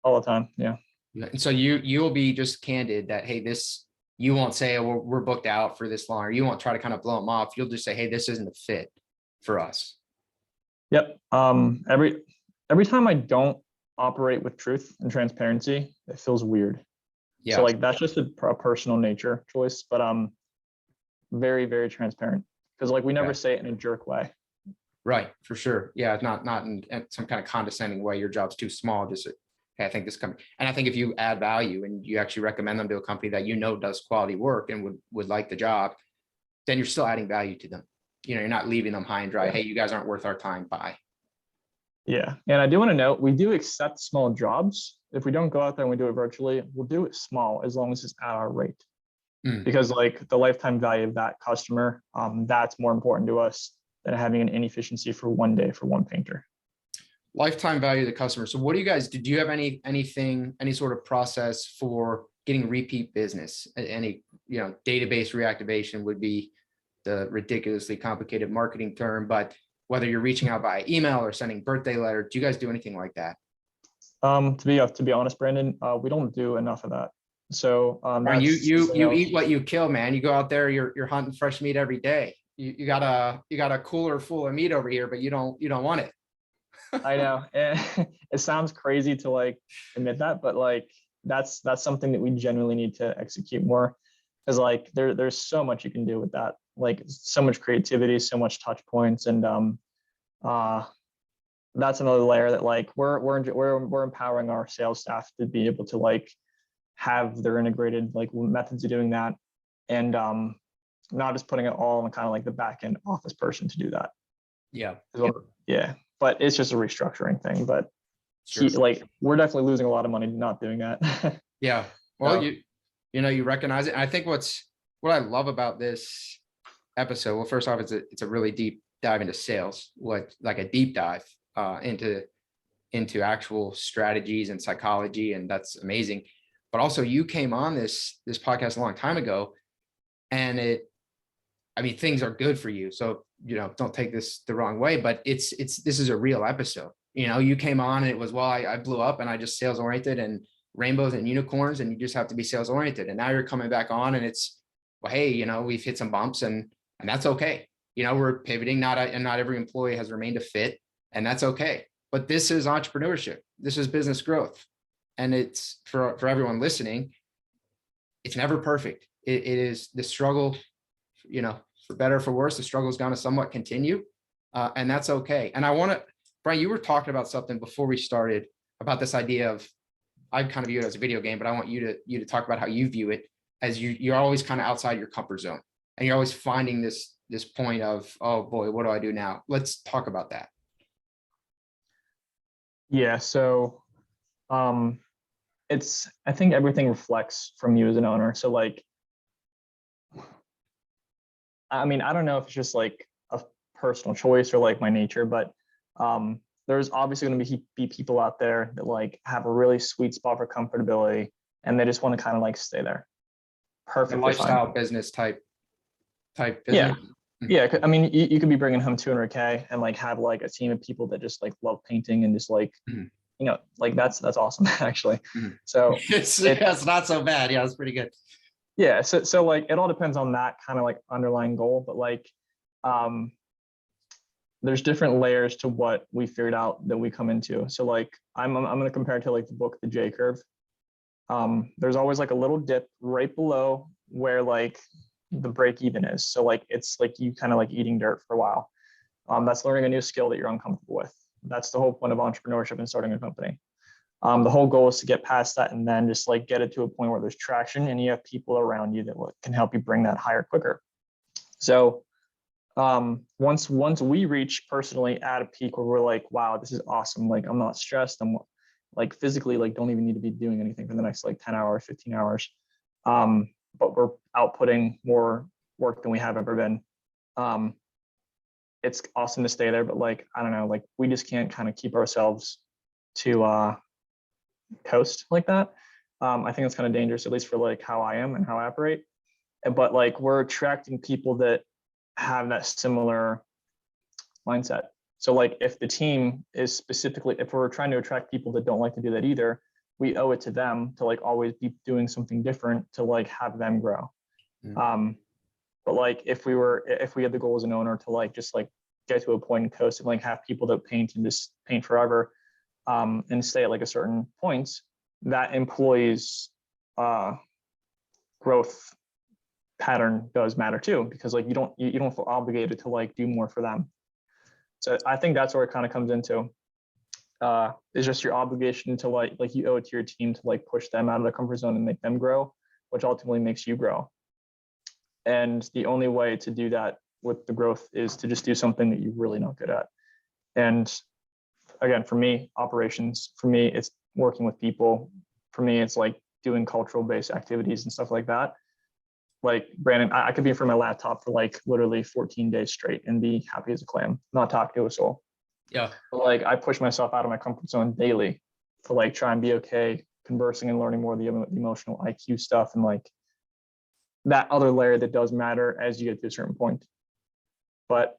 [SPEAKER 2] All the time, yeah.
[SPEAKER 1] And so you'll be just candid that, hey, you won't say, oh, we're booked out for this long, or you won't try to kind of blow them off. You'll just say, hey, this isn't a fit for us.
[SPEAKER 2] Yep. Every time I don't operate with truth and transparency, it feels weird. Yeah. So like that's just a personal nature choice, but I'm very, very transparent because like we never say it in a jerk way. Right,
[SPEAKER 1] for sure. Yeah, not in some kind of condescending way. Your job's too small. Just hey, I think this company, and I think if you add value and you actually recommend them to a company that does quality work and would like the job, then you're still adding value to them. You're not leaving them high and dry. Yeah. Hey, you guys aren't worth our time. Bye.
[SPEAKER 2] Yeah. And I do want to note, we do accept small jobs. If we don't go out there and we do it virtually, we'll do it small as long as it's at our rate. Because like the lifetime value of that customer, that's more important to us than having an inefficiency for one day for one painter.
[SPEAKER 1] Lifetime value of the customer. So what do you guys do? Do you have any sort of process for getting repeat business? Any, database reactivation would be the ridiculously complicated marketing term, but whether you're reaching out by email or sending birthday letter, do you guys do anything like that?
[SPEAKER 2] To be honest, Brandon, we don't do enough of that. So
[SPEAKER 1] you eat what you kill, man. You go out there, you're hunting fresh meat every day. You got a cooler full of meat over here, but you don't want it.
[SPEAKER 2] I know. It sounds crazy to like admit that, but like that's something that we genuinely need to execute more. Because like there's so much you can do with that. Like so much creativity, so much touch points, and that's another layer that like we're empowering our sales staff to be able to like have their integrated like methods of doing that, and not just putting it all on kind of like the back end office person to do that.
[SPEAKER 1] Yeah.
[SPEAKER 2] Yeah. But it's just a restructuring thing. But
[SPEAKER 1] Sure.
[SPEAKER 2] we're definitely losing a lot of money not doing that.
[SPEAKER 1] Yeah. Well,
[SPEAKER 2] So,
[SPEAKER 1] you recognize it. And I think what I love about this episode, well, first off, it's a really deep dive into sales, like a deep dive into actual strategies and psychology. And that's amazing. But also you came on this podcast a long time ago, and things are good for you. So, don't take this the wrong way, but this is a real episode. You came on and it was, well, I blew up and I just sales oriented and rainbows and unicorns, and you just have to be sales oriented. And now you're coming back on and it's, well, hey, we've hit some bumps and that's okay. We're pivoting. Not every employee has remained a fit, and that's okay. But this is entrepreneurship. This is business growth. And it's for everyone listening, it's never perfect. It is the struggle, for better or for worse, the struggle is going to somewhat continue. And that's okay. And Brian, you were talking about something before we started about this idea of, I kind of view it as a video game, but I want you to talk about how you view it, as you're always kind of outside your comfort zone, and you're always finding this point of, oh boy, what do I do now? Let's talk about that.
[SPEAKER 2] Yeah. So, I think everything reflects from you as an owner. So I don't know if it's just like a personal choice or like my nature, but there's obviously going to be people out there that like have a really sweet spot for comfortability, and they just want to kind of like stay there. Perfect.
[SPEAKER 1] Lifestyle business type business.
[SPEAKER 2] Yeah. Yeah. I mean, you could be bringing home 200K and like have like a team of people that just like love painting and just like, like that's awesome actually. So
[SPEAKER 1] it's not so bad. Yeah, it's pretty good.
[SPEAKER 2] Yeah. So like, it all depends on that kind of like underlying goal, but like, there's different layers to what we figured out that we come into. So like, I'm going to compare it to like the book, The J Curve. There's always like a little dip right below where like the break even is. So like, it's like you kind of like eating dirt for a while. That's learning a new skill that you're uncomfortable with. That's the whole point of entrepreneurship and starting a company. The whole goal is to get past that and then just like get it to a point where there's traction and you have people around you that can help you bring that higher quicker. So once we reach personally at a peak where we're like, wow, this is awesome. Like, I'm not stressed. I'm like physically, like don't even need to be doing anything for the next like 10 hours, 15 hours. But we're outputting more work than we have ever been. It's awesome to stay there, but like, I don't know, like we just can't kind of keep ourselves to coast like that. I think it's kind of dangerous, at least for like how I am and how I operate. But like, we're attracting people that have that similar mindset. So like, if the team is specifically, if we're trying to attract people that don't like to do that either, we owe it to them to like always be doing something different to like have them grow. But like, if we had the goal as an owner to like just like get to a point and coast and like have people that paint and just paint forever, and stay at like a certain point, that employees growth pattern does matter too, because like you don't feel obligated to like do more for them. So I think that's where it kind of comes into is just your obligation to like you owe it to your team to like push them out of their comfort zone and make them grow, which ultimately makes you grow. And the only way to do that with the growth is to just do something that you're really not good at. And again, for me, operations, for me, it's working with people. For me, it's like doing cultural based activities and stuff like that. Like Brandon, I could be in front of my laptop for like literally 14 days straight and be happy as a clam, not talk to a soul.
[SPEAKER 1] Yeah.
[SPEAKER 2] But like, I push myself out of my comfort zone daily to like try and be okay conversing and learning more of the emotional IQ stuff and like that other layer that does matter as you get to a certain point. But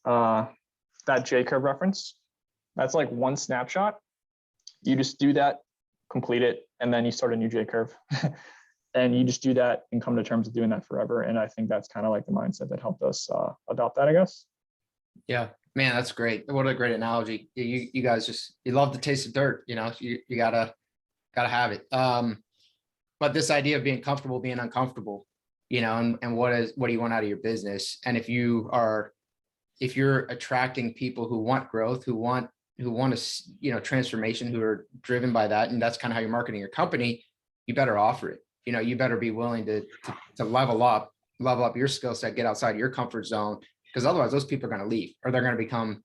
[SPEAKER 2] that J curve reference, that's like one snapshot. You just do that, complete it, and then you start a new J curve. And you just do that and come to terms with doing that forever. And I think that's kind of like the mindset that helped us adopt that, I guess.
[SPEAKER 1] Yeah, man, that's great. What a great analogy. You guys you love the taste of dirt, you gotta have it. But this idea of being comfortable, being uncomfortable, and what do you want out of your business? And if you're attracting people who want growth, who want a, transformation, who are driven by that, and that's kind of how you're marketing your company, you better offer it. You better be willing to level up your skill set, get outside your comfort zone, because otherwise those people are going to leave, or they're going to become,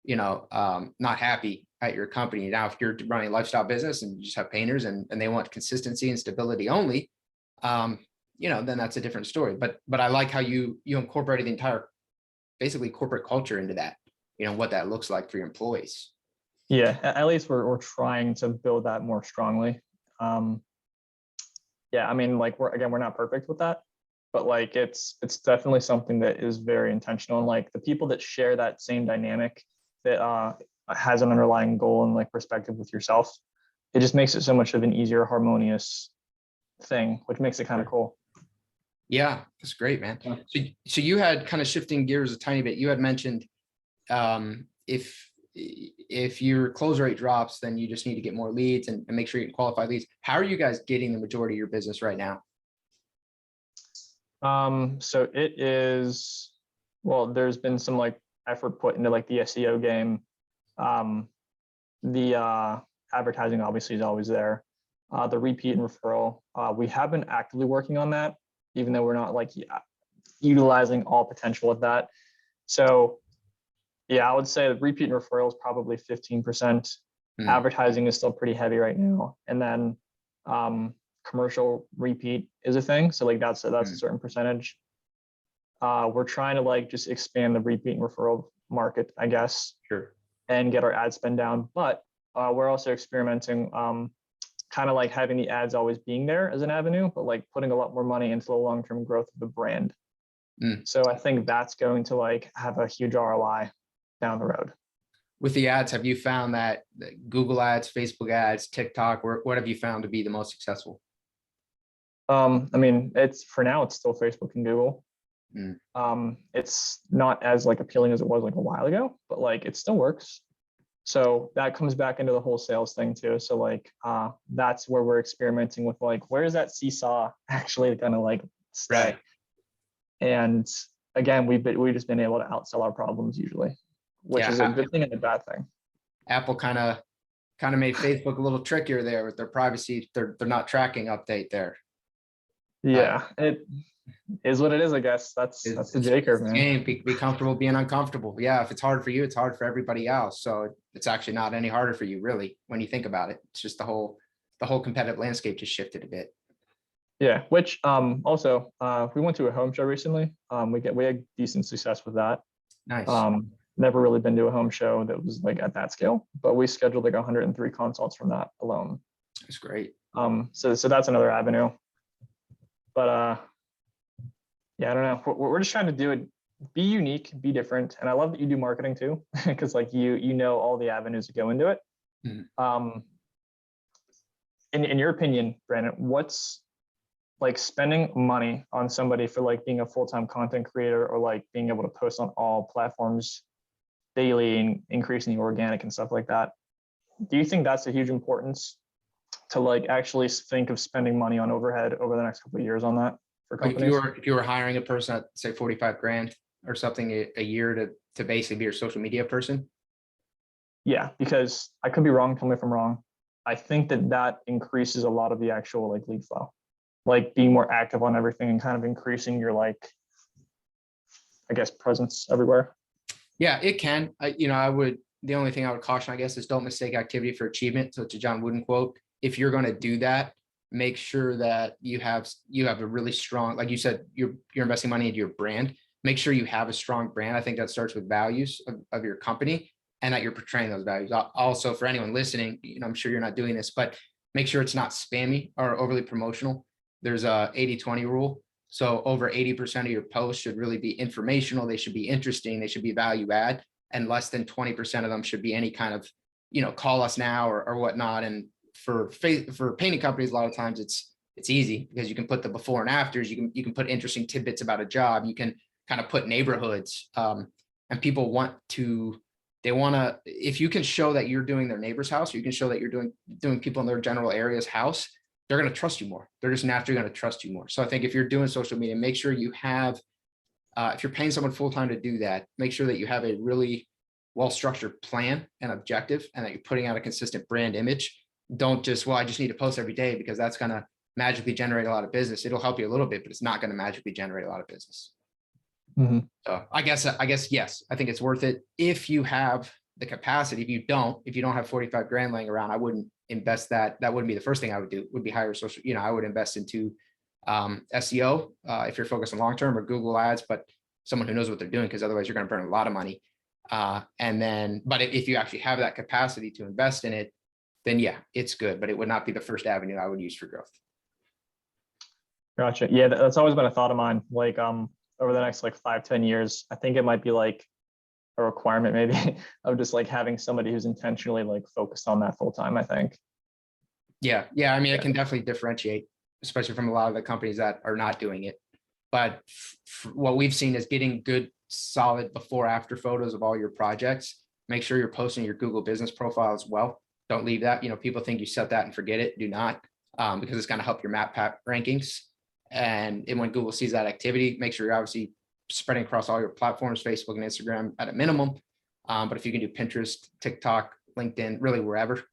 [SPEAKER 1] not happy at your company. Now, if you're running a lifestyle business and you just have painters and they want consistency and stability only, then that's a different story. But I like how you incorporated the entire basically corporate culture into that, what that looks like for your employees.
[SPEAKER 2] Yeah, at least we're trying to build that more strongly. Yeah, I mean, like we're not perfect with that, but like it's definitely something that is very intentional. And like the people that share that same dynamic that has an underlying goal and like perspective with yourself, it just makes it so much of an easier, harmonious thing, which makes it kind of cool.
[SPEAKER 1] Yeah, that's great, man. Yeah. So you had, kind of shifting gears a tiny bit, you had mentioned if your close rate drops, then you just need to get more leads and make sure you can qualify leads. How are you guys getting the majority of your business right now?
[SPEAKER 2] So it is, well, there's been some like effort put into like the SEO game. The advertising obviously is always there. The repeat and referral, we have been actively working on that, even though we're not like utilizing all potential of that. So yeah, I would say the repeat and referral is probably 15%. Advertising is still pretty heavy right now. And then commercial repeat is a thing. So like that's a certain percentage. We're trying to like just expand the repeat and referral market, I guess.
[SPEAKER 1] Sure.
[SPEAKER 2] And get our ad spend down. But we're also experimenting kind of like having the ads always being there as an avenue, but like putting a lot more money into the long-term growth of the brand. So I think that's going to like have a huge ROI down the road.
[SPEAKER 1] With the ads, have you found that Google ads, Facebook ads, TikTok, what have you found to be the most successful?
[SPEAKER 2] I mean, it's still Facebook and Google. It's not as like appealing as it was like a while ago, but like it still works. So that comes back into the whole sales thing too. So like that's where we're experimenting with like, where is that seesaw actually gonna like stay? Right. And again, we've just been able to outsell our problems usually, which is a good thing and a bad thing.
[SPEAKER 1] Apple kind of made Facebook a little trickier there with their privacy. They're not tracking update there.
[SPEAKER 2] Yeah, it is what it is, I guess. That's the J curve, man.
[SPEAKER 1] Game. Be comfortable being uncomfortable. Yeah, if it's hard for you, it's hard for everybody else. So it's actually not any harder for you, really, when you think about it. It's just the whole competitive landscape just shifted a bit.
[SPEAKER 2] Yeah, which also we went to a home show recently. We had decent success with that.
[SPEAKER 1] Nice.
[SPEAKER 2] Never really been to a home show that was like at that scale, but we scheduled like 103 consults from that alone.
[SPEAKER 1] That's great.
[SPEAKER 2] So that's another avenue. But yeah, I don't know. We're just trying to do it, be unique, be different. And I love that you do marketing too, because like you know all the avenues that go into it. In your opinion, Brandon, what's like spending money on somebody for like being a full-time content creator or like being able to post on all platforms daily and increasing the organic and stuff like that? Do you think that's a huge importance to like actually think of spending money on overhead over the next couple of years on that for companies?
[SPEAKER 1] Like if you were hiring a person at say 45 grand or something a year to basically be your social media person?
[SPEAKER 2] Yeah, because I could be wrong. Tell me if I'm wrong. I think that increases a lot of the actual like lead flow, like being more active on everything and kind of increasing your like, I guess, presence everywhere.
[SPEAKER 1] Yeah, it can. The only thing I would caution, I guess, is don't mistake activity for achievement. So it's a John Wooden quote. If you're going to do that, make sure that you have a really strong, like you said, you're investing money into your brand. Make sure you have a strong brand. I think that starts with values of your company and that you're portraying those values. Also, for anyone listening, I'm sure you're not doing this, but make sure it's not spammy or overly promotional. There's a 80-20 rule. So over 80% of your posts should really be informational. They should be interesting. They should be value add, and less than 20% of them should be any kind of, call us now or whatnot. And for painting companies, a lot of times it's easy because you can put the before and afters. You can put interesting tidbits about a job. You can kind of put neighborhoods, and people if you can show that you're doing their neighbor's house, or you can show that you're doing people in their general area's house, they're going to trust you more. They're just naturally going to trust you more. So I think if you're doing social media, make sure you have, if you're paying someone full-time to do that, make sure that you have a really well-structured plan and objective, and that you're putting out a consistent brand image. Don't just, I just need to post every day, because that's going to magically generate a lot of business. It'll help you a little bit, but it's not going to magically generate a lot of business.
[SPEAKER 2] Mm-hmm.
[SPEAKER 1] So I guess, yes, I think it's worth it if you have the capacity. If you don't have 45 grand laying around, I wouldn't invest that. That wouldn't be the first thing I would do, would be hire social, I would invest into SEO if you're focused on long-term, or Google ads, but someone who knows what they're doing, because otherwise you're going to burn a lot of money. And then, but if you actually have that capacity to invest in it, then yeah, it's good, but it would not be the first avenue I would use for growth.
[SPEAKER 2] Gotcha. Yeah, that's always been a thought of mine. Like, over the next like 5-10 years, I think it might be like a requirement maybe of just like having somebody who's intentionally like focused on that full time, I think.
[SPEAKER 1] Yeah. I mean, it can definitely differentiate, especially from a lot of the companies that are not doing it. But what we've seen is getting good, solid before after photos of all your projects. Make sure you're posting your Google business profile as well. Don't leave that. People think you set that and forget it. Do not, because it's going to help your map rankings. And when Google sees that activity, make sure you're obviously spreading across all your platforms, Facebook and Instagram at a minimum. But if you can do Pinterest, TikTok, LinkedIn, really wherever,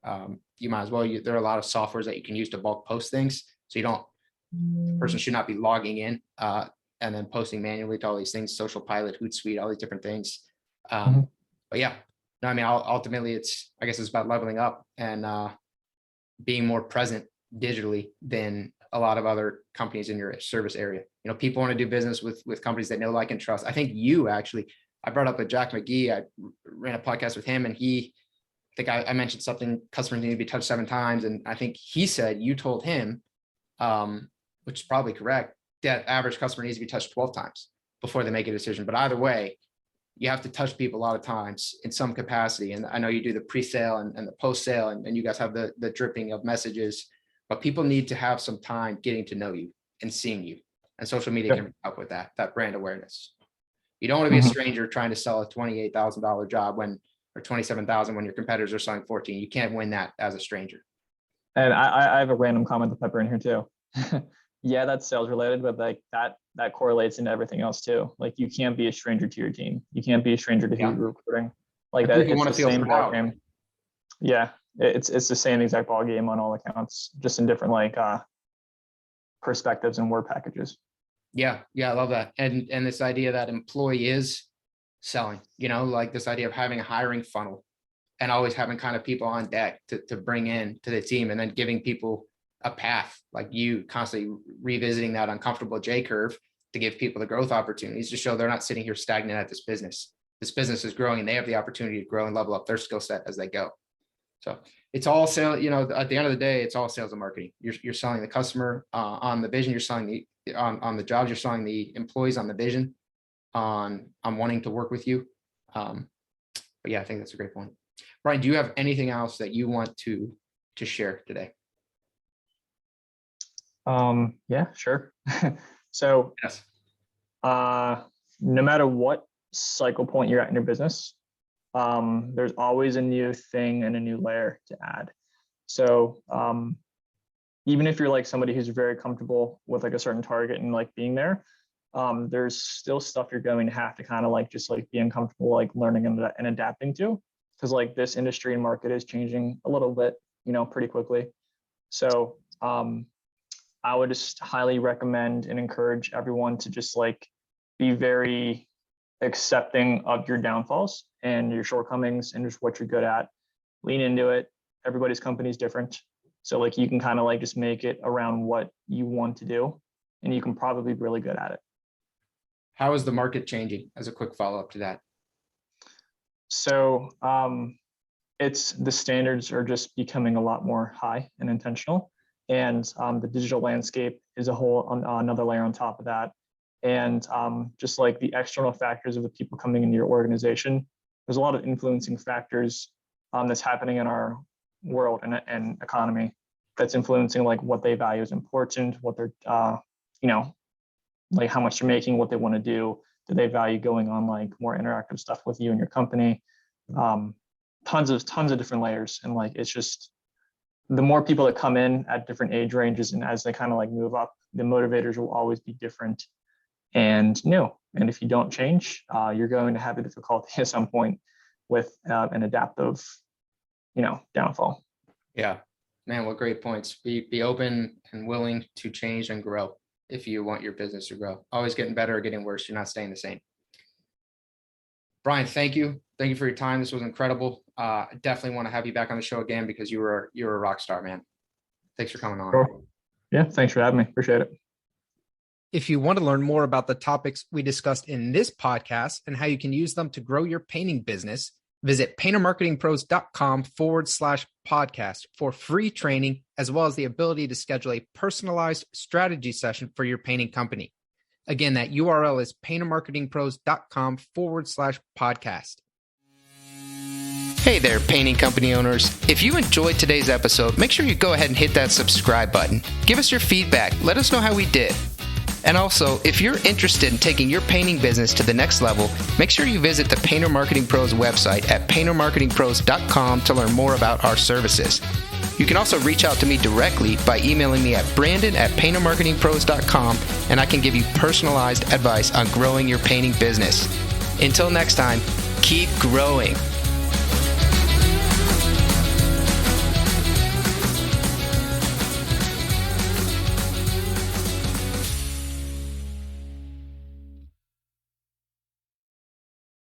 [SPEAKER 1] you might as well. There are a lot of softwares that you can use to bulk post things. So the person should not be logging in and then posting manually to all these things, Social Pilot, Hootsuite, all these different things. But yeah, no, I mean, ultimately I guess it's about leveling up and being more present digitally than a lot of other companies in your service area. People want to do business with companies they know, like, and trust. I think I brought up with Jack McGee. I ran a podcast with him, and I mentioned something, customers need to be touched 7 times. And I think he said, you told him, which is probably correct, that average customer needs to be touched 12 times before they make a decision. But either way, you have to touch people a lot of times in some capacity. And I know you do the pre-sale and the post-sale, and you guys have the dripping of messages, but people need to have some time getting to know you and seeing you. And social media can help with that brand awareness. You don't want to be a stranger trying to sell a $28,000 job or $27,000 when your competitors are selling 14. You can't win that as a stranger.
[SPEAKER 2] And I have a random comment to pepper in here too. Yeah, that's sales related, but like that correlates into everything else too. Like, you can't be a stranger to your team. You can't be a stranger to who you're recruiting. Like, that, it's the same ball game. Yeah, it's the same exact ball game on all accounts, just in different like perspectives and word packages. Yeah,
[SPEAKER 1] I love that. And this idea that employee is selling, like this idea of having a hiring funnel and always having kind of people on deck to bring in to the team, and then giving people a path, like you constantly revisiting that uncomfortable J curve to give people the growth opportunities to show they're not sitting here stagnant at this business. This business is growing and they have the opportunity to grow and level up their skill set as they go. So it's all sales, at the end of the day, it's all sales and marketing. You're selling the customer on the vision, you're selling on the jobs, you're selling the employees on the vision, on wanting to work with you. But yeah, I think that's a great point. Brian, do you have anything else that you want to share today?
[SPEAKER 2] Yeah, sure. So
[SPEAKER 1] yes.
[SPEAKER 2] No matter what cycle point you're at in your business, there's always a new thing and a new layer to add. So even if you're like somebody who's very comfortable with like a certain target and like being there, there's still stuff you're going to have to kind of like just like be uncomfortable like learning and adapting to, because like this industry and market is changing a little bit, pretty quickly. So I would just highly recommend and encourage everyone to just like be very accepting of your downfalls and your shortcomings and just what you're good at. Lean into it. Everybody's company is different. So like you can kind of like just make it around what you want to do, and you can probably be really good at it.
[SPEAKER 1] How is the market changing, as a quick follow-up to that?
[SPEAKER 2] So it's the standards are just becoming a lot more high and intentional. And the digital landscape is a whole another layer on top of that. And just like the external factors of the people coming into your organization, there's a lot of influencing factors that's happening in our world and economy that's influencing like what they value as important, what they're, like how much they're making, what they want to do. Do they value going on like more interactive stuff with you and your company? Tons of different layers. And like, it's just, the more people that come in at different age ranges and as they kind of like move up, the motivators will always be different and new. And if you don't change, you're going to have a difficulty at some point with an adaptive, downfall.
[SPEAKER 1] Yeah, man, what great points. Be open and willing to change and grow if you want your business to grow. Always getting better or getting worse. You're not staying the same. Brian, thank you. Thank you for your time. This was incredible. Definitely want to have you back on the show again because you were a rock star, man. Thanks for coming on.
[SPEAKER 2] Sure. Yeah, thanks for having me. Appreciate it.
[SPEAKER 1] If you want to learn more about the topics we discussed in this podcast and how you can use them to grow your painting business, visit paintermarketingpros.com/podcast for free training, as well as the ability to schedule a personalized strategy session for your painting company. Again, that URL is paintermarketingpros.com/podcast. Hey there, painting company owners. If you enjoyed today's episode, make sure you go ahead and hit that subscribe button. Give us your feedback. Let us know how we did. And also, if you're interested in taking your painting business to the next level, make sure you visit the Painter Marketing Pros website at paintermarketingpros.com to learn more about our services. You can also reach out to me directly by emailing me at brandon@paintermarketingpros.com, and I can give you personalized advice on growing your painting business. Until next time, keep growing.